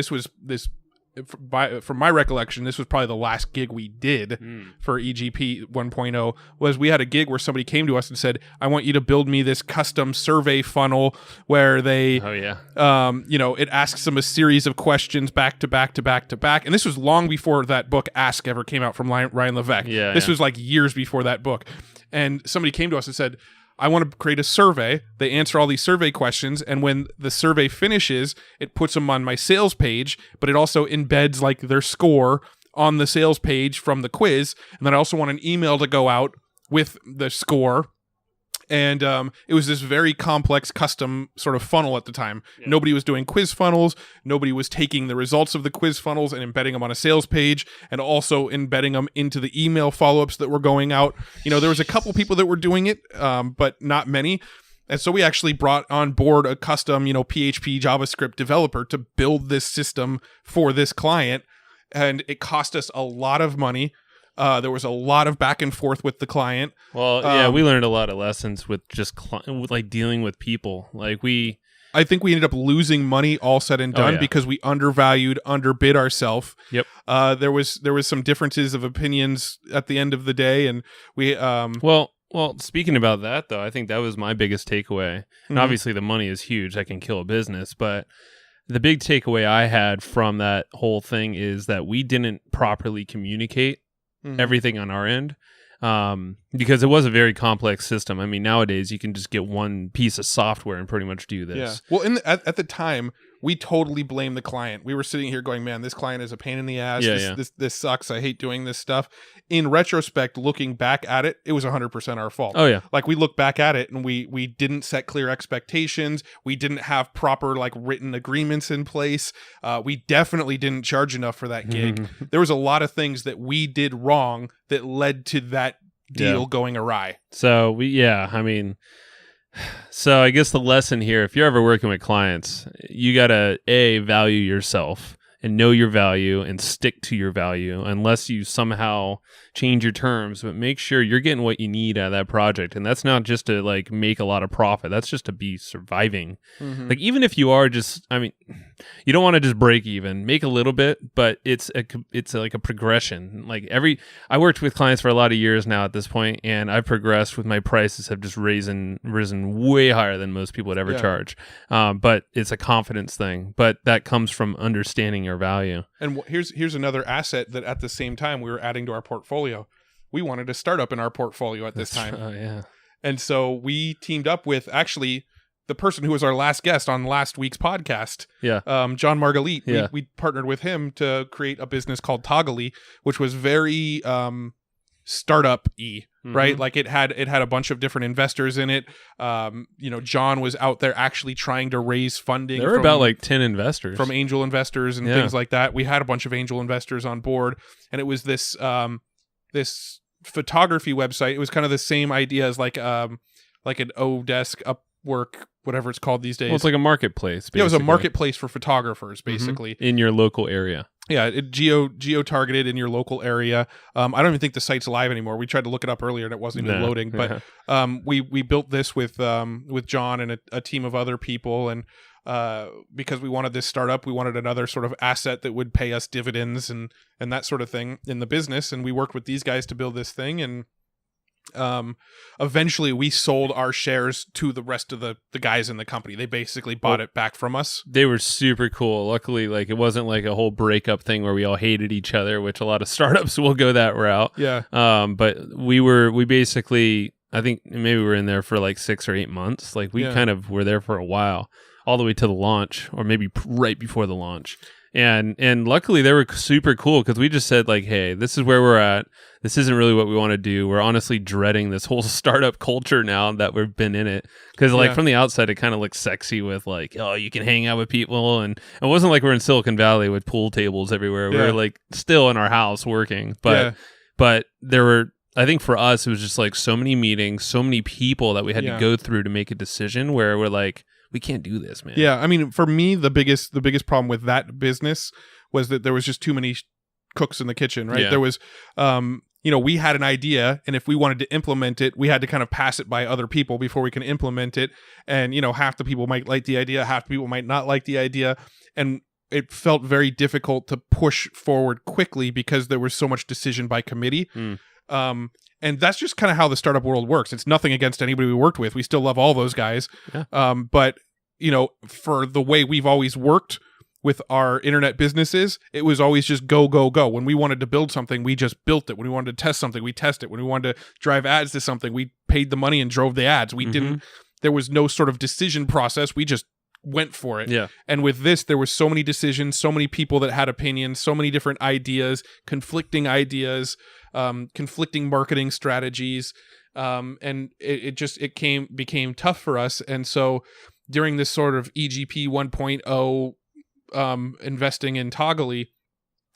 from my recollection, this was probably the last gig we did for EGP 1.0, was we had a gig where somebody came to us and said, "I want you to build me this custom survey funnel where they, it asks them a series of questions back to back to back to back." And this was long before that book Ask ever came out from Ryan Levesque. This was like years before that book. And somebody came to us and said, "I want to create a survey." They answer all these survey questions, and when the survey finishes, it puts them on my sales page, but it also embeds like their score on the sales page from the quiz. And then I also want an email to go out with the score. And it was this very complex custom sort of funnel at the time. Yeah. Nobody was doing quiz funnels. Nobody was taking the results of the quiz funnels and embedding them on a sales page, and also embedding them into the email follow-ups that were going out. There was a couple people that were doing it, but not many. And so we actually brought on board a custom, PHP JavaScript developer to build this system for this client. And it cost us a lot of money. There was a lot of back and forth with the client. Well, we learned a lot of lessons with just like dealing with people. Like we I think we ended up losing money all said and done because we underbid ourselves. Yep. There was some differences of opinions at the end of the day, and we Well, speaking about that, though, I think that was my biggest takeaway. And obviously the money is huge. That can kill a business. But the big takeaway I had from that whole thing is that we didn't properly communicate everything on our end, because it was a very complex system. I mean, nowadays you can just get one piece of software and pretty much do this. Yeah. Well, at the time, we totally blame the client. We were sitting here going, man, this client is a pain in the ass. This sucks. I hate doing this stuff. In retrospect, looking back at it, it was 100% our fault. Oh, yeah. Like, we look back at it and we didn't set clear expectations. We didn't have proper, like, written agreements in place. We definitely didn't charge enough for that gig. There was a lot of things that we did wrong that led to that deal going awry. So, so I guess the lesson here, if you're ever working with clients, you got to value yourself and know your value and stick to your value unless you somehow change your terms, but make sure you're getting what you need out of that project. And that's not just to like make a lot of profit. That's just to be surviving. Like, even if you are just, you don't want to just break even, make a little bit, but it's like a progression. Like, I worked with clients for a lot of years now at this point, and I've progressed with my prices have just risen way higher than most people would ever charge. But it's a confidence thing, but that comes from understanding your value. And here's another asset that at the same time we were adding to our portfolio. We wanted a startup in our portfolio at this time. Oh, yeah. And so we teamed up with actually the person who was our last guest on last week's podcast. Yeah. John Margalit. Yeah. We partnered with him to create a business called Toggly, which was very startup-y, right? Like, it had a bunch of different investors in it. John was out there actually trying to raise funding. There were about like 10 investors. From angel investors and things like that. We had a bunch of angel investors on board, and it was this this photography website. It was kind of the same idea as like an Odesk, Upwork, whatever it's called these days. Well, it's like a marketplace, basically. Yeah, it was a marketplace for photographers, basically. In your local area. Yeah, it geo-targeted in your local area. I don't even think the site's live anymore. We tried to look it up earlier and it wasn't even loading. But we built this with John and a team of other people, and because we wanted this startup, we wanted another sort of asset that would pay us dividends and that sort of thing in the business. And we worked with these guys to build this thing, and eventually we sold our shares to the rest of the guys in the company. They basically bought it back from us. They were super cool. Luckily, like, it wasn't like a whole breakup thing where we all hated each other, which a lot of startups will go that route. Yeah. But we basically, I think maybe we were in there for like 6 or 8 months. Like, we kind of were there for a while, all the way to the launch, or maybe right before the launch. And luckily they were super cool, because we just said, like, hey, this is where we're at. This isn't really what we want to do. We're honestly dreading this whole startup culture now that we've been in it. Because like from the outside, it kind of looks sexy with like, oh, you can hang out with people. And it wasn't like we're in Silicon Valley with pool tables everywhere. We were like still in our house working. But there were, I think for us, it was just like so many meetings, so many people that we had to go through to make a decision where we're like, we can't do this, man. Yeah, I mean, for me, the biggest problem with that business was that there was just too many cooks in the kitchen, right? Yeah. There was, we had an idea, and if we wanted to implement it, we had to kind of pass it by other people before we can implement it. And, half the people might like the idea, half the people might not like the idea. And it felt very difficult to push forward quickly because there was so much decision by committee. And that's just kind of how the startup world works. It's nothing against anybody we worked with. We still love all those guys. Yeah. But, for the way we've always worked with our internet businesses, it was always just go, go, go. When we wanted to build something, we just built it. When we wanted to test something, we tested it. When we wanted to drive ads to something, we paid the money and drove the ads. We didn't, there was no sort of decision process. We just went for it. Yeah. And with this, there were so many decisions, so many people that had opinions, so many different ideas, conflicting marketing strategies. And it became tough for us. And so during this sort of EGP 1.0 investing in Toggly,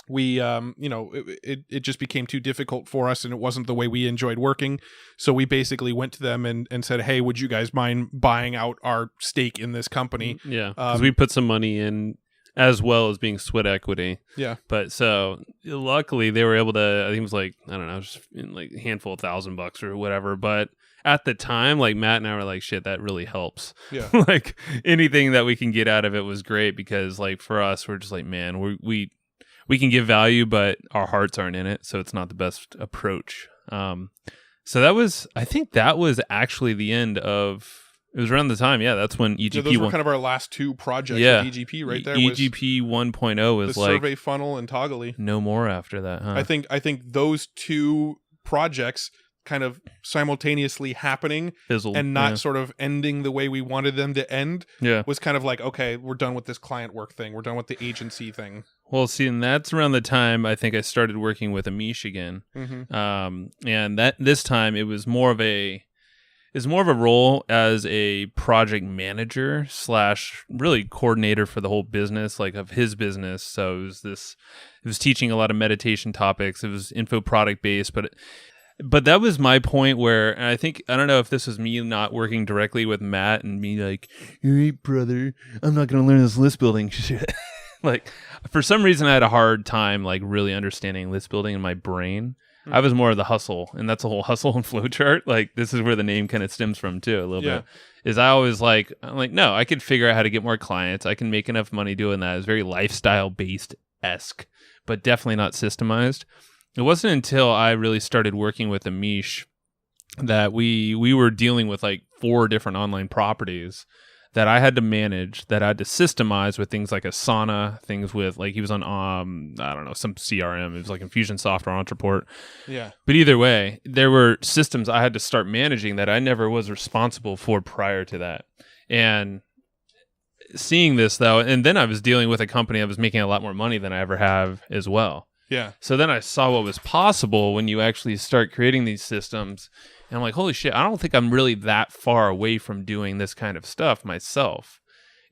we it just became too difficult for us, and it wasn't the way we enjoyed working. So we basically went to them and said, hey, would you guys mind buying out our stake in this company? Yeah, because we put some money in as well as being sweat equity. Yeah. But so luckily they were able to, I think it was like, I don't know, just like a handful of $1,000 or whatever. But at the time, like Matt and I were like, shit, that really helps. Yeah. Like anything that we can get out of it was great, because like for us, we're just like, man, we can give value, but our hearts aren't in it. So it's not the best approach. So that was, I think that was actually the end of, it was around the time, that's when EGP. So those were kind of our last two projects with EGP right there. EGP 1.0 was the like Survey Funnel and Toggly. No more after that, huh? I think those two projects kind of simultaneously happening Fizzled, and not sort of ending the way we wanted them to end was kind of like, okay, we're done with this client work thing. We're done with the agency thing. Well, see, and that's around the time I think I started working with Amish again. And that this time it was more of a role as a project manager / really coordinator for the whole business, like of his business. So it was teaching a lot of meditation topics. It was info product based, but that was my point where, and I don't know if this was me not working directly with Matt and me like, all right, brother, I'm not going to learn this list building shit. Like, for some reason, I had a hard time like really understanding list building in my brain. I was more of the hustle, and that's a whole hustle and flow chart. Like, this is where the name kind of stems from too, a little bit. Is I always I'm like, no, I could figure out how to get more clients. I can make enough money doing that. It's very lifestyle based-esque, but definitely not systemized. It wasn't until I really started working with Amish that we were dealing with like 4 different online properties that I had to manage, that I had to systemize with things like Asana, things with like he was on I don't know, some CRM. It was like Infusionsoft or Entreport. Yeah. But either way, there were systems I had to start managing that I never was responsible for prior to that. And seeing this though, and then I was dealing with a company that was making a lot more money than I ever have as well. Yeah. So then I saw what was possible when you actually start creating these systems. And I'm like, holy shit, I don't think I'm really that far away from doing this kind of stuff myself.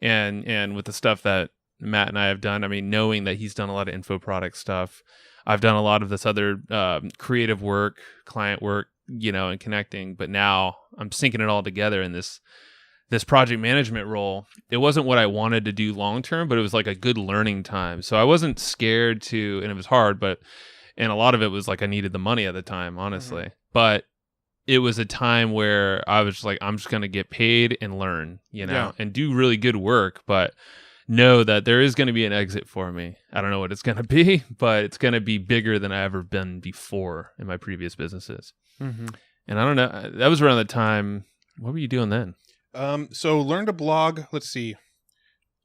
And with the stuff that Matt and I have done, I mean, knowing that he's done a lot of info product stuff, I've done a lot of this other creative work, client work, and connecting. But now I'm syncing it all together in this project management role. It wasn't what I wanted to do long term, but it was like a good learning time. So I wasn't scared to, and it was hard, and a lot of it was like I needed the money at the time, honestly. But it was a time where I was just like, I'm just going to get paid and learn, and do really good work, but know that there is going to be an exit for me. I don't know what it's going to be, but it's going to be bigger than I ever been before in my previous businesses. And I don't know, that was around the time. What were you doing then? So Learn to Blog, let's see.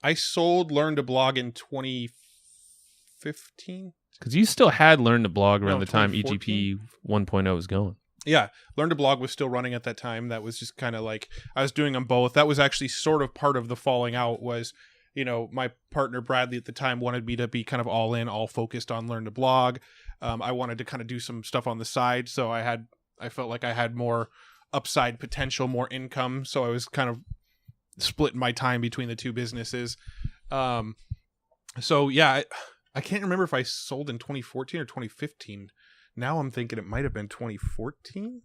I sold Learn to Blog in 2015. Because you still had Learn to Blog around the time EGP 1.0 was going. Yeah, Learn to Blog was still running at that time. That was just kind of like, I was doing them both. That was actually sort of part of the falling out was, my partner Bradley at the time wanted me to be kind of all in, all focused on Learn to Blog. I wanted to kind of do some stuff on the side. So I felt like I had more upside potential, more income. So I was kind of splitting my time between the two businesses. So yeah, I can't remember if I sold in 2014 or 2015. Now I'm thinking it might have been 2014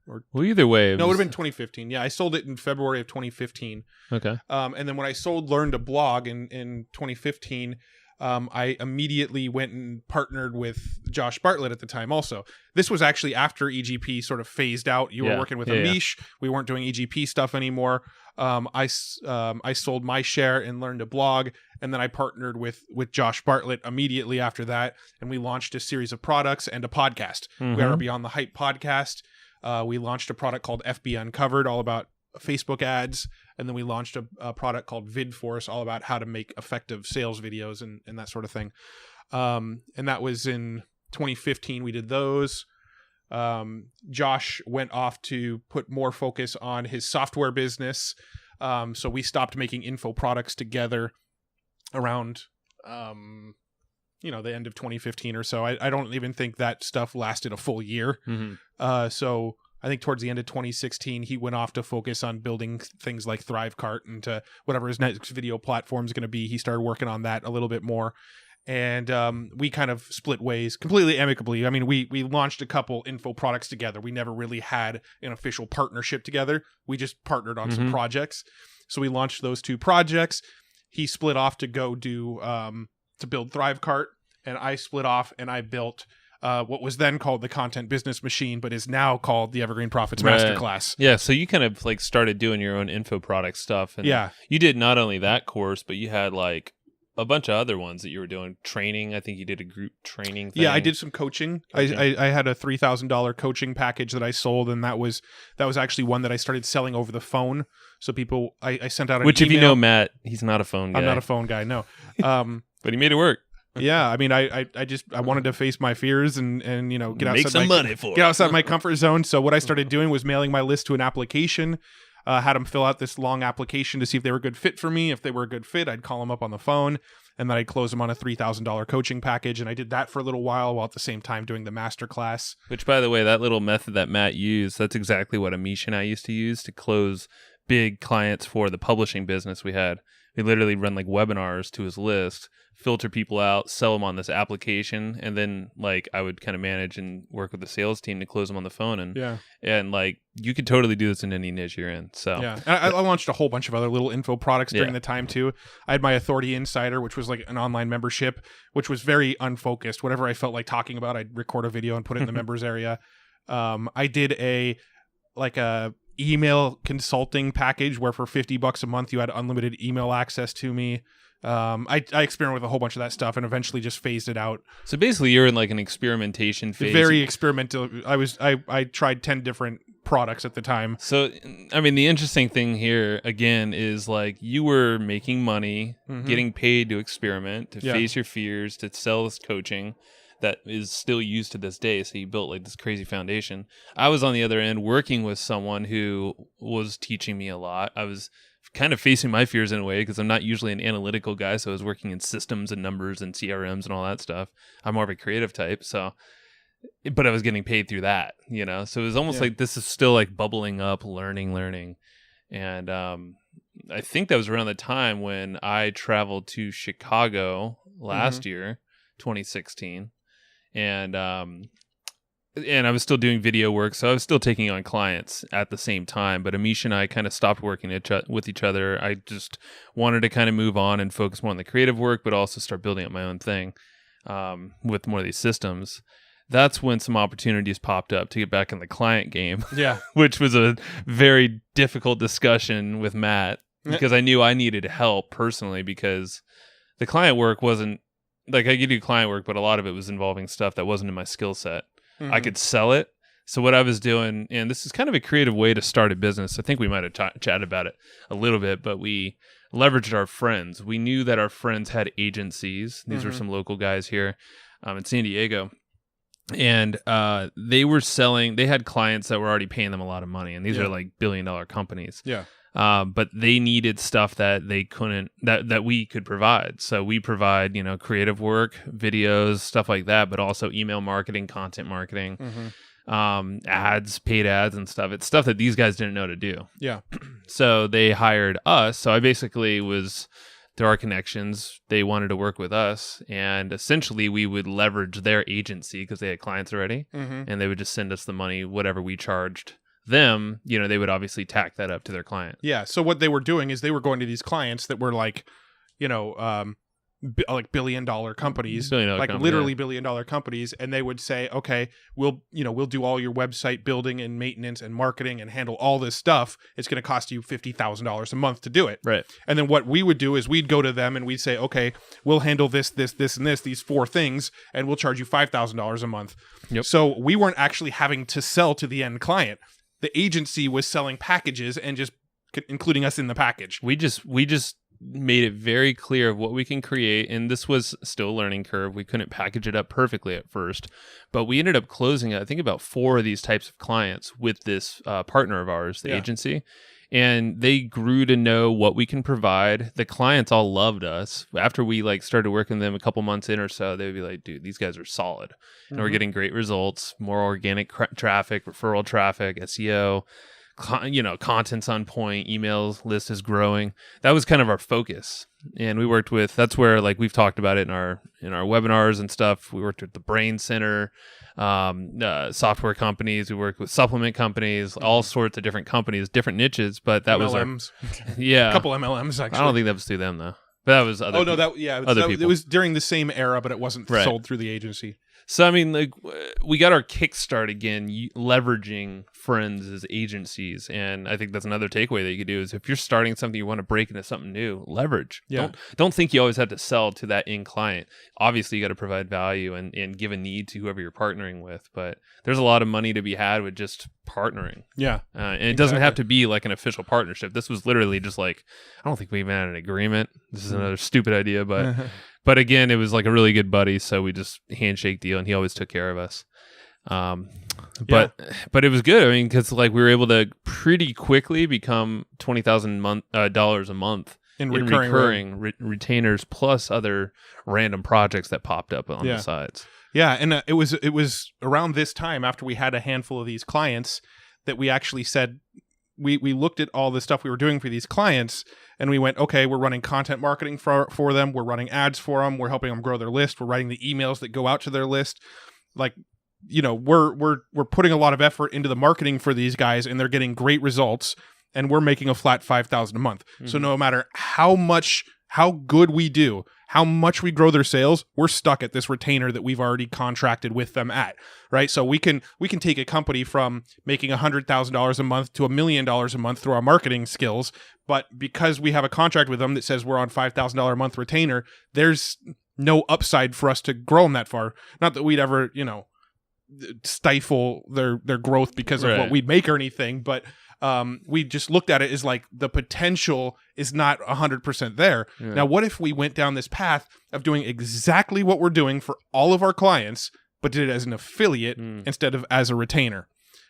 or either way. No, it would have been 2015. Yeah, I sold it in February of 2015. Okay. And then when I sold Learn to Blog in 2015, I immediately went and partnered with Josh Bartlett at the time also. This was actually after EGP sort of phased out. You were working with Amish. We weren't doing EGP stuff anymore. I sold my share and Learn to Blog, and then I partnered with Josh Bartlett immediately after that, and we launched a series of products and a podcast. We are Beyond the Hype podcast. We launched a product called FB Uncovered, all about Facebook ads, and then we launched a product called VidForce, all about how to make effective sales videos and that sort of thing. And that was in 2015. We did those. Josh went off to put more focus on his software business. So we stopped making info products together around, the end of 2015 or so. I don't even think that stuff lasted a full year. So I think towards the end of 2016, he went off to focus on building things like ThriveCart and to whatever his next video platform is going to be. He started working on that a little bit more. And we kind of split ways completely amicably. I mean, we launched a couple info products together. We never really had an official partnership together. We just partnered on some projects. So we launched those two projects. he split off to go do to build ThriveCart, and I split off and I built what was then called the Content Business Machine, but is now called the Evergreen Profits Masterclass. Yeah, so you kind of like started doing your own info product stuff. And you did not only that course, but you had like a bunch of other ones that you were doing. Training, I think you did a group training thing. Yeah, I did some coaching. I had a $3,000 coaching package that I sold, and that was actually one that I started selling over the phone. So people, I sent out an Which, email. if you know Matt, he's not a phone guy. I'm not a phone guy, no. But he made it work. Yeah, I mean, I wanted to face my fears and get outside my comfort zone. So what I started doing was mailing my list to an application. Had them fill out this long application to see if they were a good fit for me. If they were a good fit, I'd call them up on the phone, and then I'd close them on a $3,000 coaching package. And I did that for a little while at the same time doing the masterclass. Which, by the way, that little method that Matt used, that's exactly what Amish and I used to use to close big clients for the publishing business we had. We literally run like webinars to his list, filter people out, sell them on this application, and then like I would kind of manage and work with the sales team to close them on the phone. And like you could totally do this in any niche you're in. So yeah, I launched a whole bunch of other little info products during the time too. I had my Authority Insider, which was like an online membership, which was very unfocused. Whatever I felt like talking about, I'd record a video and put it in the members area. I did a email consulting package where for $50 a month you had unlimited email access to me. I experimented with a whole bunch of that stuff and eventually just phased it out. So basically you're in like an experimentation phase. Very experimental. I tried 10 different products at the time. So I mean, the interesting thing here again is like you were making money, getting paid to experiment, to face your fears, to sell this coaching that is still used to this day. So you built like this crazy foundation. I was on the other end working with someone who was teaching me a lot. I was kind of facing my fears in a way because I'm not usually an analytical guy. So I was working in systems and numbers and CRMs and all that stuff. I'm more of a creative type. But I was getting paid through that, So it was almost like this is still like bubbling up, learning. And I think that was around the time when I traveled to Chicago last year, 2016. And I was still doing video work, so I was still taking on clients at the same time. But Amish and I kind of stopped working with each other. I just wanted to kind of move on and focus more on the creative work, but also start building up my own thing with more of these systems. That's when some opportunities popped up to get back in the client game. Yeah, which was a very difficult discussion with Matt because I knew I needed help personally because the client work wasn't. Like I could do client work, but a lot of it was involving stuff that wasn't in my skill set. I could sell it. So what I was doing, and this is kind of a creative way to start a business. I think we might have chatted about it a little bit, but we leveraged our friends. We knew that our friends had agencies. These were some local guys here in San Diego. And they were selling, they had clients that were already paying them a lot of money. And these are like billion-dollar companies. Yeah. But they needed stuff that they couldn't, that we could provide. So we provide, creative work, videos, stuff like that, but also email marketing, content marketing, ads, paid ads and stuff. It's stuff that these guys didn't know to do. Yeah. So they hired us. So I basically was, through our connections, they wanted to work with us. And essentially we would leverage their agency because they had clients already. And they would just send us the money, whatever we charged them, they would obviously tack that up to their client. Yeah. So what they were doing is they were going to these clients that were like, like billion-dollar companies, literally billion-dollar companies, and they would say, okay, we'll do all your website building and maintenance and marketing and handle all this stuff. It's going to cost you $50,000 a month to do it. Right. And then what we would do is we'd go to them and we'd say, okay, we'll handle this, and this, these 4 things, and we'll charge you $5,000 a month. Yep. So we weren't actually having to sell to the end client. The agency was selling packages and just including us in the package. We just made it very clear of what we can create, and this was still a learning curve. We couldn't package it up perfectly at first, but we ended up closing, I think, about 4 of these types of clients with this partner of ours, the agency, and they grew to know what we can provide. The clients all loved us. After we started working with them a couple months in or so, they'd be like, dude, these guys are solid. And we're getting great results, more organic traffic, referral traffic, SEO, content's on point, emails list is growing. That was kind of our focus. And we worked with, that's where we've talked about it in our webinars and stuff. We worked with the Brain Center, software companies. We worked with supplement companies, all sorts of different companies, different niches, but that MLMs. was a couple MLMs actually. I don't think that was through them though. But that was other. Oh no, it was during the same era, but it wasn't sold through the agency. So, I mean, like, we got our kickstart again, leveraging friends as agencies. And I think that's another takeaway that you could do is if you're starting something, you want to break into something new, leverage. Yeah. Don't think you always have to sell to that end client. Obviously, you got to provide value and give a need to whoever you're partnering with. But there's a lot of money to be had with just partnering. Yeah. And it doesn't have to be like an official partnership. This was literally just like, I don't think we even had an agreement. This is another stupid idea, but... But again, it was like a really good buddy, so we just handshake deal, and he always took care of us. But it was good. I mean, because like we were able to pretty quickly become $20,000 a month in recurring retainers, plus other random projects that popped up on the sides. Yeah, and it was around this time after we had a handful of these clients that we actually said we looked at all the stuff we were doing for these clients. And we went, okay, we're running content marketing for them. We're running ads for them. We're helping them grow their list. We're writing the emails that go out to their list. Like, you know, we're putting a lot of effort into the marketing for these guys, and they're getting great results. And we're making a flat $5,000 a month. Mm-hmm. So no matter how good we do, how much we grow their sales, we're stuck at this retainer that we've already contracted with them at, right? So we can take a company from making $100,000 a month to $1 million a month through our marketing skills, but because we have a contract with them that says we're on $5,000 a month retainer, there's no upside for us to grow them that far. Not that we'd ever, you know, stifle their growth because of what we'd make or anything, but we just looked at it as like the potential is not 100% there. Yeah. Now, what if we went down this path of doing exactly what we're doing for all of our clients, but did it as an affiliate instead of as a retainer,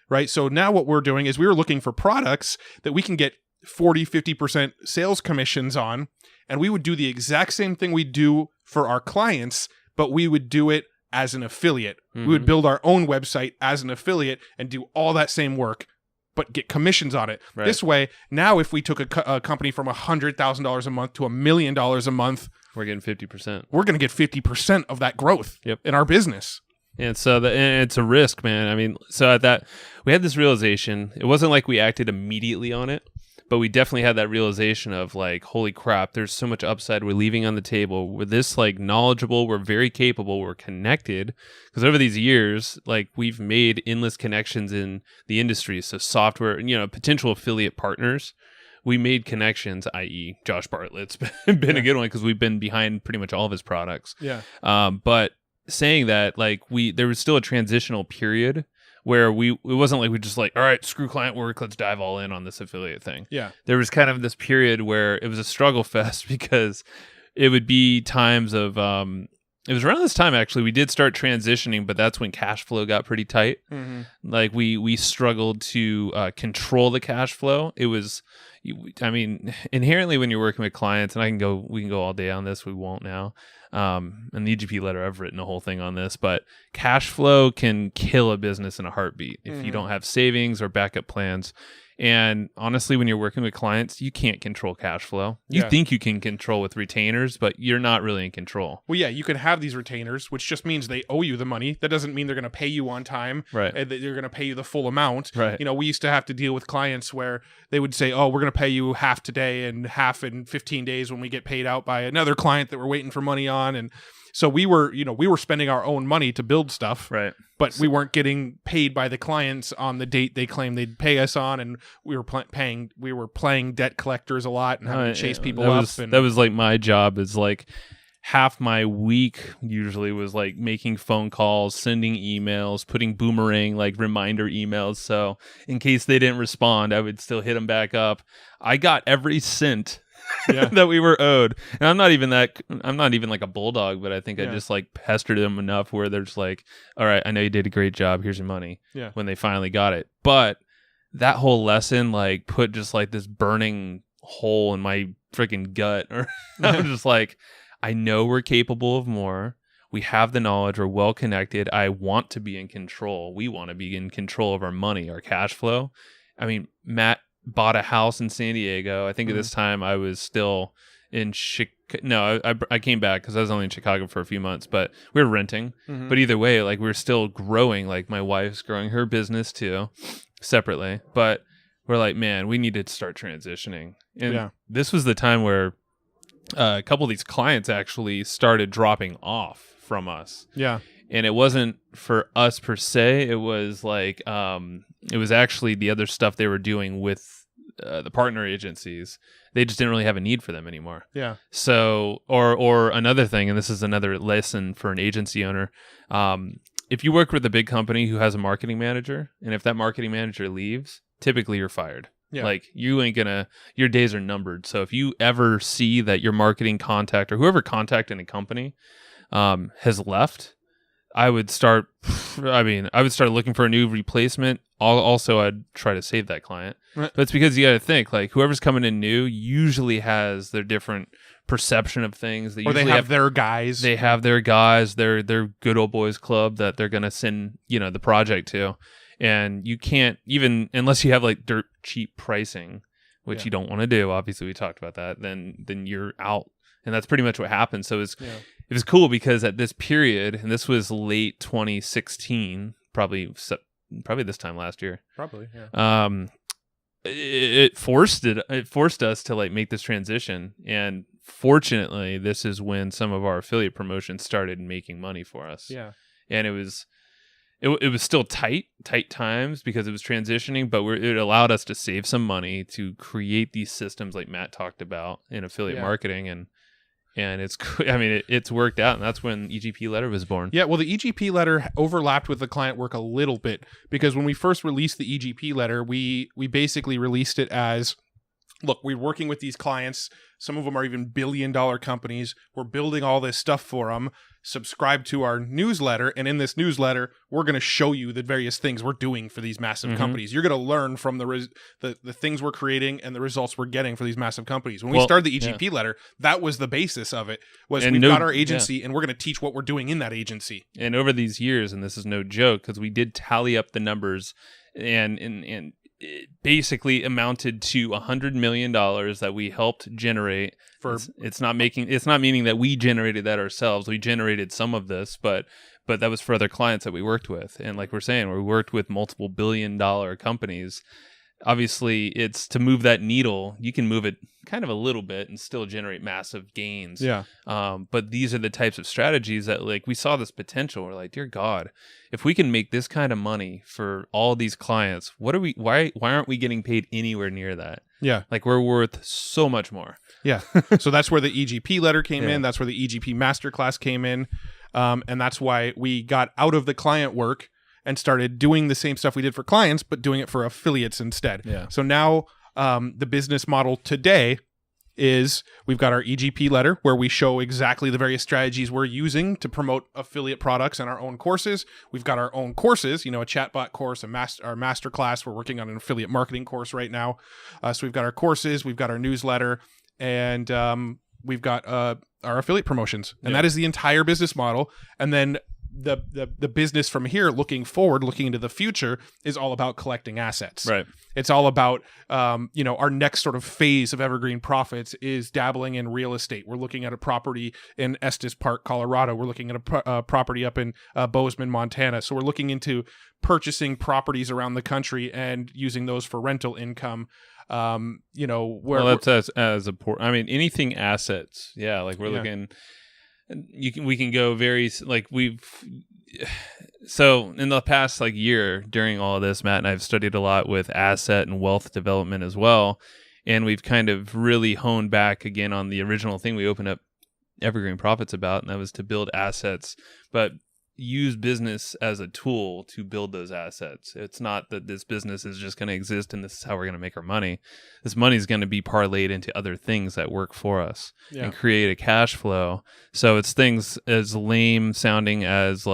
right? So now what we're doing is we were looking for products that we can get 40-50% sales commissions on, and we would do the exact same thing we do for our clients, but we would do it as an affiliate. Mm-hmm. We would build our own website as an affiliate and do all that same work, but get commissions on it. Right. This way, now if we took a company from $100,000 a month to $1 million a month, we're getting 50%. We're going to get 50% of that growth in our business. And so and it's a risk, man. I mean, so at that, we had this realization. It wasn't like we acted immediately on it, but we definitely had that realization of like, holy crap, there's so much upside we're leaving on the table. We're this like knowledgeable, we're very capable, we're connected. Because over these years, like we've made endless connections in the industry. So software, you know, potential affiliate partners. We made connections, i.e. Josh Bartlett's been a good one because we've been behind pretty much all of his products. Yeah. But saying that, like there was still a transitional period where it wasn't like we just like, all right, screw client work, let's dive all in on this affiliate thing. Yeah. There was kind of this period where it was a struggle fest because it would be times of, it was around this time actually, we did start transitioning, but that's when cash flow got pretty tight. Mm-hmm. Like we struggled to control the cash flow. It was, I mean, inherently when you're working with clients, and we can go all day on this, we won't now. And the EGP letter, I've written a whole thing on this, but cash flow can kill a business in a heartbeat if you don't have savings or backup plans. And honestly, when you're working with clients, you can't control cash flow. You think you can control with retainers, but you're not really in control. Well, yeah, you can have these retainers, which just means they owe you the money. That doesn't mean they're going to pay you on time, right? And that you're going to pay you the full amount. Right. You know, we used to have to deal with clients where they would say, "Oh, we're going to pay you half today and half in 15 days when we get paid out by another client that we're waiting for money on." And so we were spending our own money to build stuff, right? But we weren't getting paid by the clients on the date they claimed they'd pay us on, and we were playing debt collectors a lot and having to chase people up. That was like my job. Is like half my week usually was like making phone calls, sending emails, putting boomerang like reminder emails. So in case they didn't respond, I would still hit them back up. I got every cent that we were owed. And I'm not even like a bulldog, but I think I just like pestered them enough where they're just like, all right, I know you did a great job. Here's your money. Yeah. When they finally got it. But that whole lesson like put just like this burning hole in my freaking gut. Or I'm just like, I know we're capable of more. We have the knowledge. We're well connected. I want to be in control. We want to be in control of our money, our cash flow. I mean, Matt bought a house in San Diego. I think at this time I was still in Chicago. No, I came back because I was only in Chicago for a few months, but we were renting. Mm-hmm. But either way, like we're still growing. Like my wife's growing her business too, separately. But we're like, man, we need to start transitioning. And this was the time where a couple of these clients actually started dropping off from us. Yeah. And it wasn't for us per se. It was like it was actually the other stuff they were doing with the partner agencies. They just didn't really have a need for them anymore. Yeah. So, or another thing, and this is another lesson for an agency owner. If you work with a big company who has a marketing manager, and if that marketing manager leaves, typically you're fired. Yeah. Like you ain't gonna, your days are numbered. So if you ever see that your marketing contact or whoever contacted a company has left, I would start looking for a new replacement. Also, I'd try to save that client. Right. But it's because you got to think, like, whoever's coming in new usually has their different perception of things. They usually have their guys. They have their guys, their good old boys club that they're going to send, the project to. And you can't, even unless you have like dirt cheap pricing, which you don't want to do. Obviously, we talked about that. Then you're out. And that's pretty much what happened. So it was cool because at this period, and this was late 2016, probably this time last year. Probably, yeah. It forced us to like make this transition, and fortunately, this is when some of our affiliate promotions started making money for us. Yeah, and it was still tight times because it was transitioning, but it allowed us to save some money to create these systems like Matt talked about in affiliate marketing, and it's worked out, and that's when EGP Letter was born. Yeah, well, the EGP Letter overlapped with the client work a little bit because when we first released the EGP Letter, we basically released it as, look, we're working with these clients. Some of them are even billion-dollar companies. We're building all this stuff for them. Subscribe to our newsletter, and in this newsletter, we're going to show you the various things we're doing for these massive companies. You're going to learn from the things we're creating and the results we're getting for these massive companies. When we started the EGP Letter, that was the basis of it. We've got our agency, and we're going to teach what we're doing in that agency. And over these years, and this is no joke, because we did tally up the numbers, and it basically amounted to $100 million that we helped generate. It's not meaning that we generated that ourselves. We generated some of this, but that was for other clients that we worked with. And like we're saying, we worked with multiple billion-dollar companies. Obviously, it's to move that needle. You can move it kind of a little bit and still generate massive gains. Yeah. But these are the types of strategies that, like, we saw this potential. We're like, dear God, if we can make this kind of money for all these clients, why aren't we getting paid anywhere near that? Yeah. Like, we're worth so much more. Yeah. So that's where the EGP Letter came in. That's where the EGP Masterclass came in. And that's why we got out of the client work and started doing the same stuff we did for clients, but doing it for affiliates instead. Yeah. So now the business model today is we've got our EGP Letter where we show exactly the various strategies we're using to promote affiliate products and our own courses. We've got our own courses, a chatbot course, our master class. We're working on an affiliate marketing course right now. So we've got our courses, we've got our newsletter, and we've got our affiliate promotions. And that is the entire business model. And then the business from here, looking forward, looking into the future, is all about collecting assets. Right. It's all about, our next sort of phase of Evergreen Profits is dabbling in real estate. We're looking at a property in Estes Park, Colorado. We're looking at a property up in Bozeman, Montana. So we're looking into purchasing properties around the country and using those for rental income. That's as important. I mean, anything assets. Yeah. Like we're looking. We can go so in the past year during all of this, Matt and I have studied a lot with asset and wealth development as well, and we've kind of really honed back again on the original thing we opened up Evergreen Profits about, and that was to build assets, but use business as a tool to build those assets. It's not that this business is just going to exist and this is how we're going to make our money. This money is going to be parlayed into other things that work for us and create a cash flow. So it's things as lame sounding as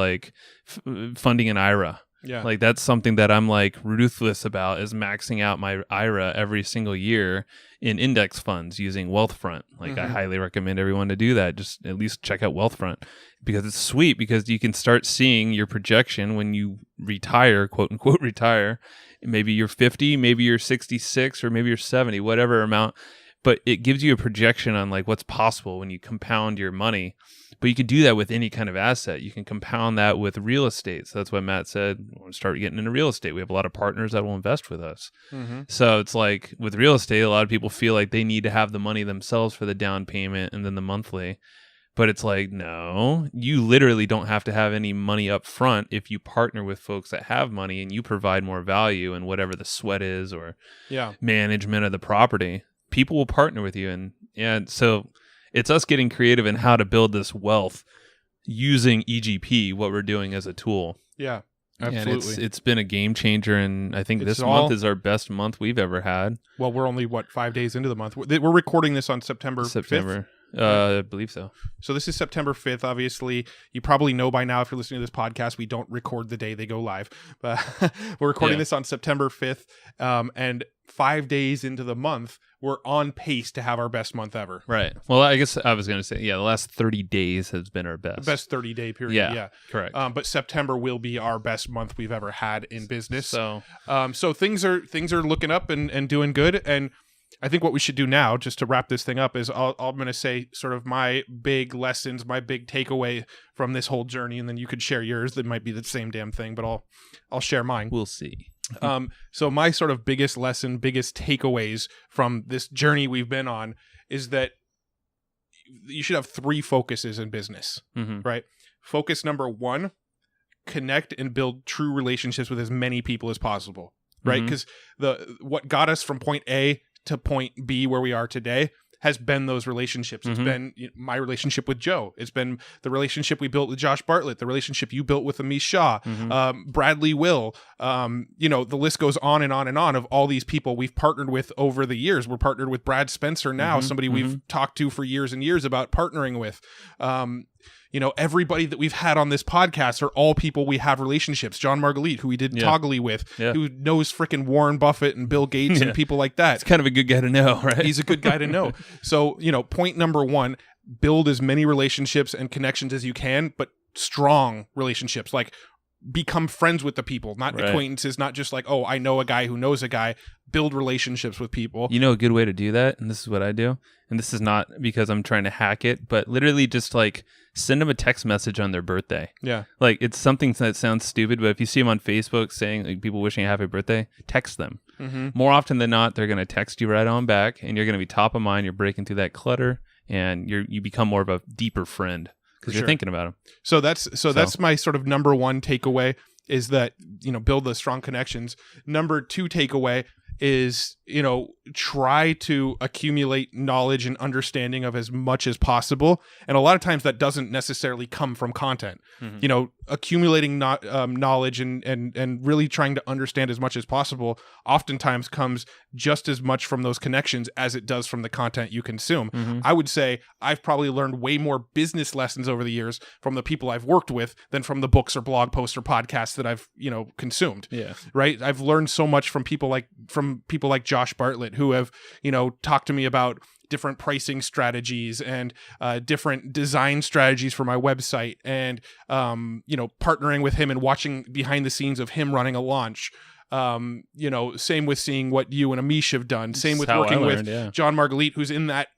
funding an IRA. Yeah. Like that's something that I'm ruthless about, is maxing out my IRA every single year in index funds using Wealthfront. I highly recommend everyone to do that. Just at least check out Wealthfront because it's sweet, because you can start seeing your projection when you retire, quote unquote retire. Maybe you're 50, maybe you're 66, or maybe you're 70, whatever amount. But it gives you a projection on what's possible when you compound your money. But you could do that with any kind of asset. You can compound that with real estate. So that's why Matt said, we'll start getting into real estate. We have a lot of partners that will invest with us. Mm-hmm. So it's like with real estate, a lot of people feel like they need to have the money themselves for the down payment and then the monthly. But it's like, no, you literally don't have to have any money up front if you partner with folks that have money and you provide more value in whatever the sweat is or management of the property. People will partner with you. And so it's us getting creative in how to build this wealth using EGP, what we're doing as a tool. Yeah, absolutely. And it's been a game changer. And I think this month is our best month we've ever had. Well, we're only, 5 days into the month? We're recording this on September 5th. I believe so. So this is September 5th. Obviously, you probably know by now if you're listening to this podcast, we don't record the day they go live. But we're recording this on September 5th. And 5 days into the month, we're on pace to have our best month ever. Right. Well, I guess I was going to say, the last 30 days has been our best. The best 30-day period. Yeah, correct. But September will be our best month we've ever had in business. So things are looking up and doing good. And I think what we should do now, just to wrap this thing up, is I'm going to say sort of my big lessons, my big takeaway from this whole journey, and then you could share yours. That might be the same damn thing, but I'll share mine. We'll see. So my sort of biggest lesson, biggest takeaways from this journey we've been on is that you should have 3 focuses in business, right? Focus number 1, connect and build true relationships with as many people as possible, right? Because what got us from point A to point B where we are today has been those relationships. It's been my relationship with Joe. It's been the relationship we built with Josh Bartlett, the relationship you built with Amish Shaw, Bradley Will. The list goes on and on and on of all these people we've partnered with over the years. We're partnered with Brad Spencer now, somebody we've talked to for years and years about partnering with. Everybody that we've had on this podcast are all people we have relationships. John Margulies, who we did Toggly with, who knows frickin' Warren Buffett and Bill Gates and people like that. It's kind of a good guy to know, right? He's a good guy to know. So, point number 1, build as many relationships and connections as you can, but strong relationships. Like, become friends with the people, not acquaintances, not just like, oh, I know a guy who knows a guy. Build relationships with people. You know a good way to do that, and this is what I do, and this is not because I'm trying to hack it, but literally just like send them a text message on their birthday. Yeah. Like, it's something that sounds stupid, but if you see them on Facebook saying, like, people wishing a happy birthday, text them. More often than not, they're going to text you right on back, and you're going to be top of mind. You're breaking through that clutter, and you become more of a deeper friend because you're thinking about them. So that's my sort of number 1 takeaway, is that, build those strong connections. Number 2 takeaway is, try to accumulate knowledge and understanding of as much as possible. And a lot of times that doesn't necessarily come from content. Accumulating knowledge and really trying to understand as much as possible oftentimes comes just as much from those connections as it does from the content you consume. I would say I've probably learned way more business lessons over the years from the people I've worked with than from the books or blog posts or podcasts that I've, consumed. Yeah. Right. I've learned so much from people like Josh Bartlett, who have, talked to me about different pricing strategies and different design strategies for my website, and partnering with him and watching behind the scenes of him running a launch. Same with seeing what you and Amish have done. Same with working with John Margulies, who's in that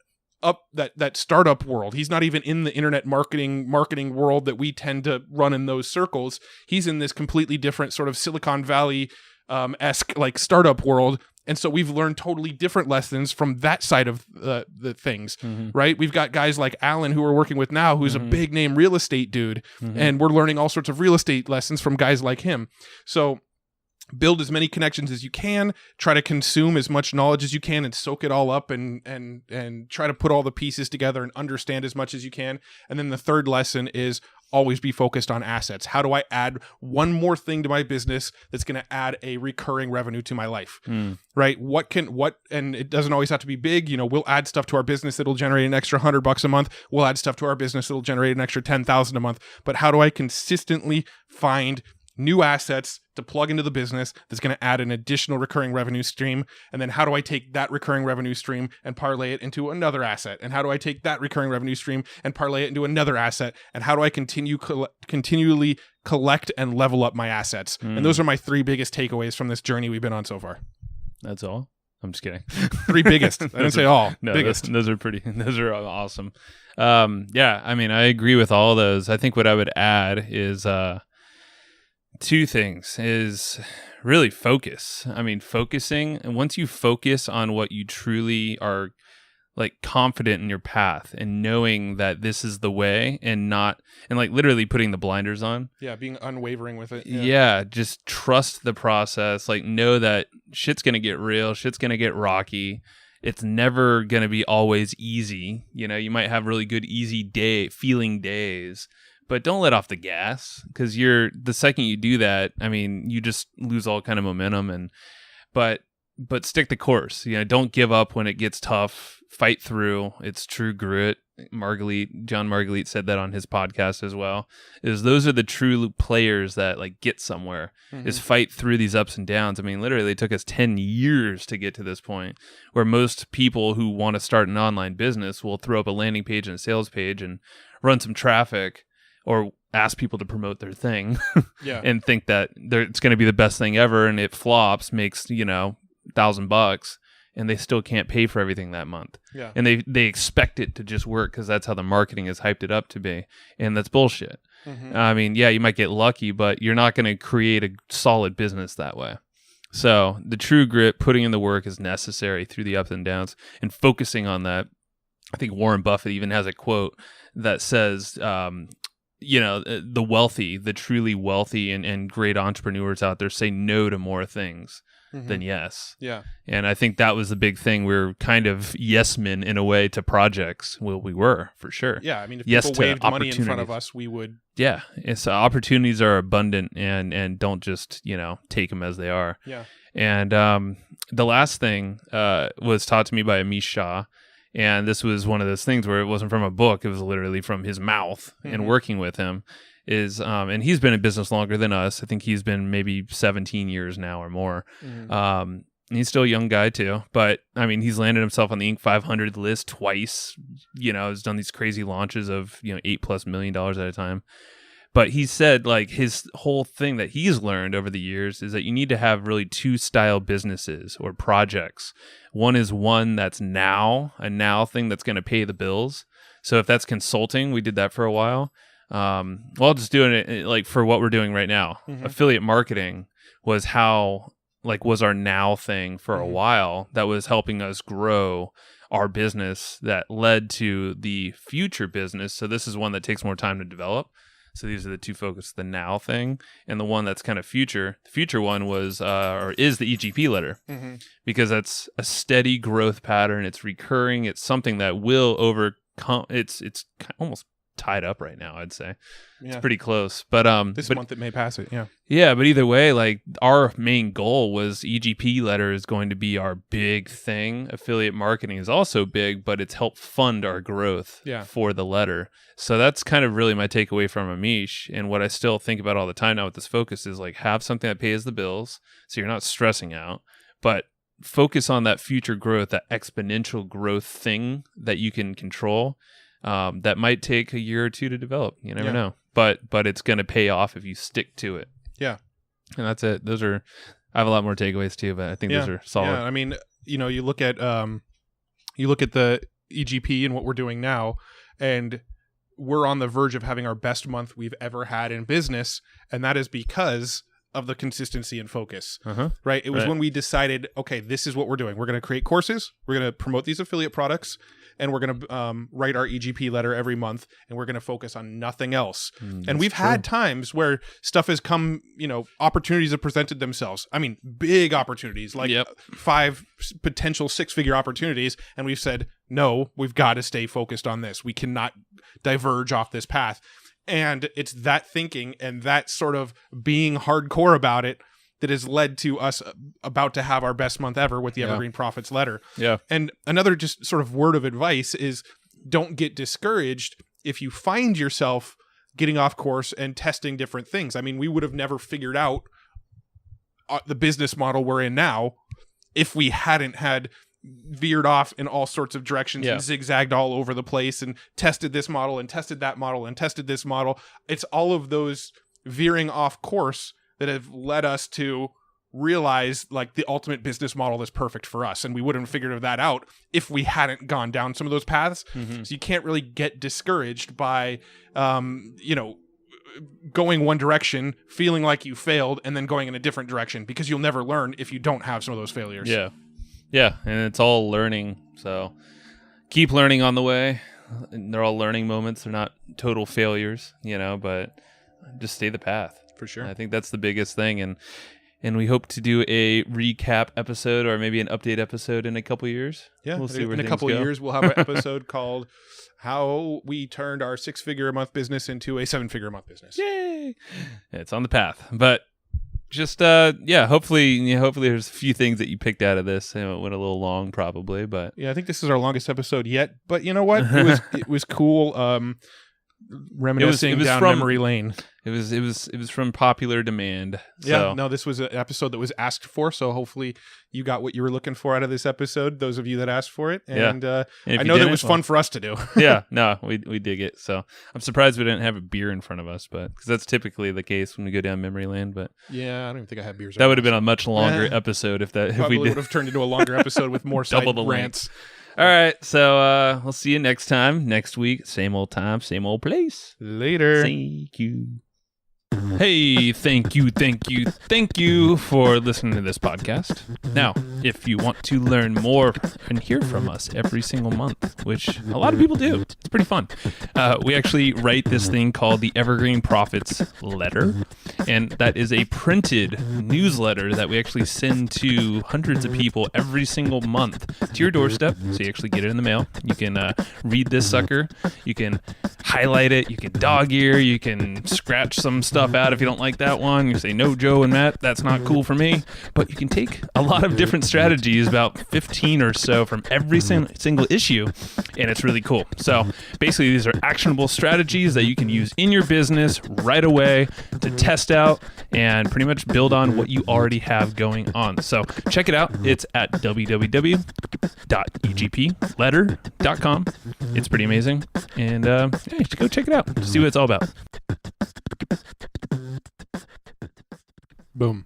startup world. He's not even in the internet marketing world that we tend to run in those circles. He's in this completely different sort of Silicon Valley esque like startup world. And so we've learned totally different lessons from that side of the things, right? We've got guys like Alan, who we're working with now, who's a big name real estate dude, and we're learning all sorts of real estate lessons from guys like him. So build as many connections as you can, try to consume as much knowledge as you can and soak it all up and try to put all the pieces together and understand as much as you can. And then the third lesson is always be focused on assets. How do I add one more thing to my business that's going to add a recurring revenue to my life? Right? And it doesn't always have to be big. We'll add stuff to our business that'll generate an extra $100 a month. We'll add stuff to our business that'll generate an extra $10,000 a month. But how do I consistently find new assets to plug into the business that's going to add an additional recurring revenue stream? And then how do I take that recurring revenue stream and parlay it into another asset? And how do I take that recurring revenue stream and parlay it into another asset? And how do I continually collect and level up my assets? And those are my 3 biggest takeaways from this journey we've been on so far. That's all? I'm just kidding. 3 biggest. I didn't say all. No, biggest. Those are pretty. Those are awesome. Yeah, I mean, I agree with all those. I think what I would add is 2 things. Is really focus. I mean, focusing. And once you focus on what you truly are, like, confident in your path and knowing that this is the way, and like literally putting the blinders on. Yeah, being unwavering with it. Yeah, just trust the process. Like, know that shit's going to get real. Shit's going to get rocky. It's never going to be always easy. You know, you might have really good, easy feeling days, but don't let off the gas, because the second you do that, I mean, you just lose all kind of momentum. But stick the course. You know, don't give up when it gets tough. Fight through. It's true grit. John Marguerite said that on his podcast as well. Those are the true players that, like, get somewhere. Is fight through these ups and downs. I mean, literally, it took us 10 years to get to this point, where most people who want to start an online business will throw up a landing page and a sales page and run some traffic, or ask people to promote their thing, and think that it's going to be the best thing ever, and it flops, makes, $1,000, and they still can't pay for everything that month. Yeah. And they expect it to just work because that's how the marketing has hyped it up to be. And that's bullshit. I mean, yeah, you might get lucky, but you're not going to create a solid business that way. So the true grit, putting in the work, is necessary through the ups and downs, and focusing on that. I think Warren Buffett even has a quote that says, the wealthy, the truly wealthy and great entrepreneurs out there say no to more things than yes. Yeah. And I think that was the big thing. We're kind of yes men in a way to projects. Well, we were, for sure. Yeah. I mean, if yes people waved money in front of us, we would. Yeah. It's opportunities are abundant, and don't just, take them as they are. Yeah. And the last thing was taught to me by Amish Shah. And this was one of those things where it wasn't from a book. It was literally from his mouth and working with him. And he's been in business longer than us. I think he's been maybe 17 years now or more. He's still a young guy too, but I mean, he's landed himself on the Inc. 500 list twice. Has done these crazy launches of $8+ million at a time. But he said, like, his whole thing that he's learned over the years is that you need to have really 2 style businesses or projects. One is one that's a now thing that's going to pay the bills. So if that's consulting, we did that for a while. Well, just doing it like for what we're doing right now. Affiliate marketing was was our now thing for a while. That was helping us grow our business that led to the future business. So this is one that takes more time to develop. So these are the 2 focus, the now thing and the one that's kind of future. The future one was is the EGP letter, because that's a steady growth pattern. It's recurring. It's something that will overcome. It's almost tied up right now, I'd say. It's pretty close. But this month it may pass it. Yeah. Yeah, but either way, like, our main goal was EGP letter is going to be our big thing. Affiliate marketing is also big, but it's helped fund our growth for the letter. So that's kind of really my takeaway from Amish, and what I still think about all the time now with this focus is, like, have something that pays the bills so you're not stressing out, but focus on that future growth, that exponential growth thing that you can control. That might take a year or 2 to develop. You never know. But it's going to pay off if you stick to it. Yeah. And that's it. I have a lot more takeaways too, but I think those are solid. Yeah. I mean, you look at the EGP and what we're doing now, and we're on the verge of having our best month we've ever had in business. And that is because of the consistency and focus, right? It was when we decided, okay, this is what we're doing. We're going to create courses. We're going to promote these affiliate products, and we're going to write our EGP letter every month, and we're going to focus on nothing else. And we've had times where stuff has come, opportunities have presented themselves. I mean, big opportunities, like 5 potential 6-figure opportunities. And we've said, no, we've got to stay focused on this. We cannot diverge off this path. And it's that thinking and that sort of being hardcore about it that has led to us about to have our best month ever with the Evergreen Profits letter. Yeah. And another just sort of word of advice is, don't get discouraged if you find yourself getting off course and testing different things. I mean, we would have never figured out the business model we're in now if we hadn't had veered off in all sorts of directions and zigzagged all over the place and tested this model and tested that model and tested this model. It's all of those veering off course that have led us to realize like the ultimate business model that's perfect for us, and we wouldn't have figured that out if we hadn't gone down some of those paths. So you can't really get discouraged by going one direction, feeling like you failed, and then going in a different direction, because you'll never learn if you don't have some of those failures. Yeah, and it's all learning, so keep learning on the way. And they're all learning moments. They're not total failures, but just stay the path. For sure. I think that's the biggest thing, and we hope to do a recap episode or maybe an update episode in a couple years. Yeah, we'll see where in a things couple go. years we'll have an episode called "How We Turned Our 6-Figure a Month Business into a 7-Figure a Month Business." Yay! It's on the path, but just hopefully there's a few things that you picked out of this. It went a little long, probably, but yeah, I think this is our longest episode yet. But you know what? It was cool. Reminiscing it was down from memory lane. It was from popular demand. Yeah, no, this was an episode that was asked for, so hopefully you got what you were looking for out of this episode, those of you that asked for it. And, and I know that was fun for us to do. Yeah, no, we dig it. So I'm surprised we didn't have a beer in front of us, but because that's typically the case when we go down memory lane. But yeah, I don't even think I had beers. That would have been a much longer episode if we would have turned into a longer episode with more double the rants. All right, so we'll see you next week, same old time, same old place. Later. Thank you. Hey, thank you for listening to this podcast. Now, if you want to learn more and hear from us every single month, which a lot of people do, it's pretty fun. We actually write this thing called the Evergreen Profits Letter, and that is a printed newsletter that we actually send to hundreds of people every single month to your doorstep, so you actually get it in the mail. You can read this sucker, you can highlight it, you can dog ear, you can scratch some stuff out if you don't like that one. You say, no, Joe and Matt, that's not cool for me. But you can take a lot of different strategies, about 15 or so from every single issue, and it's really cool. So basically, these are actionable strategies that you can use in your business right away to test out and pretty much build on what you already have going on. So check it out. It's at www.egpletter.com. It's pretty amazing. And you should go check it out to see what it's all about. Boom.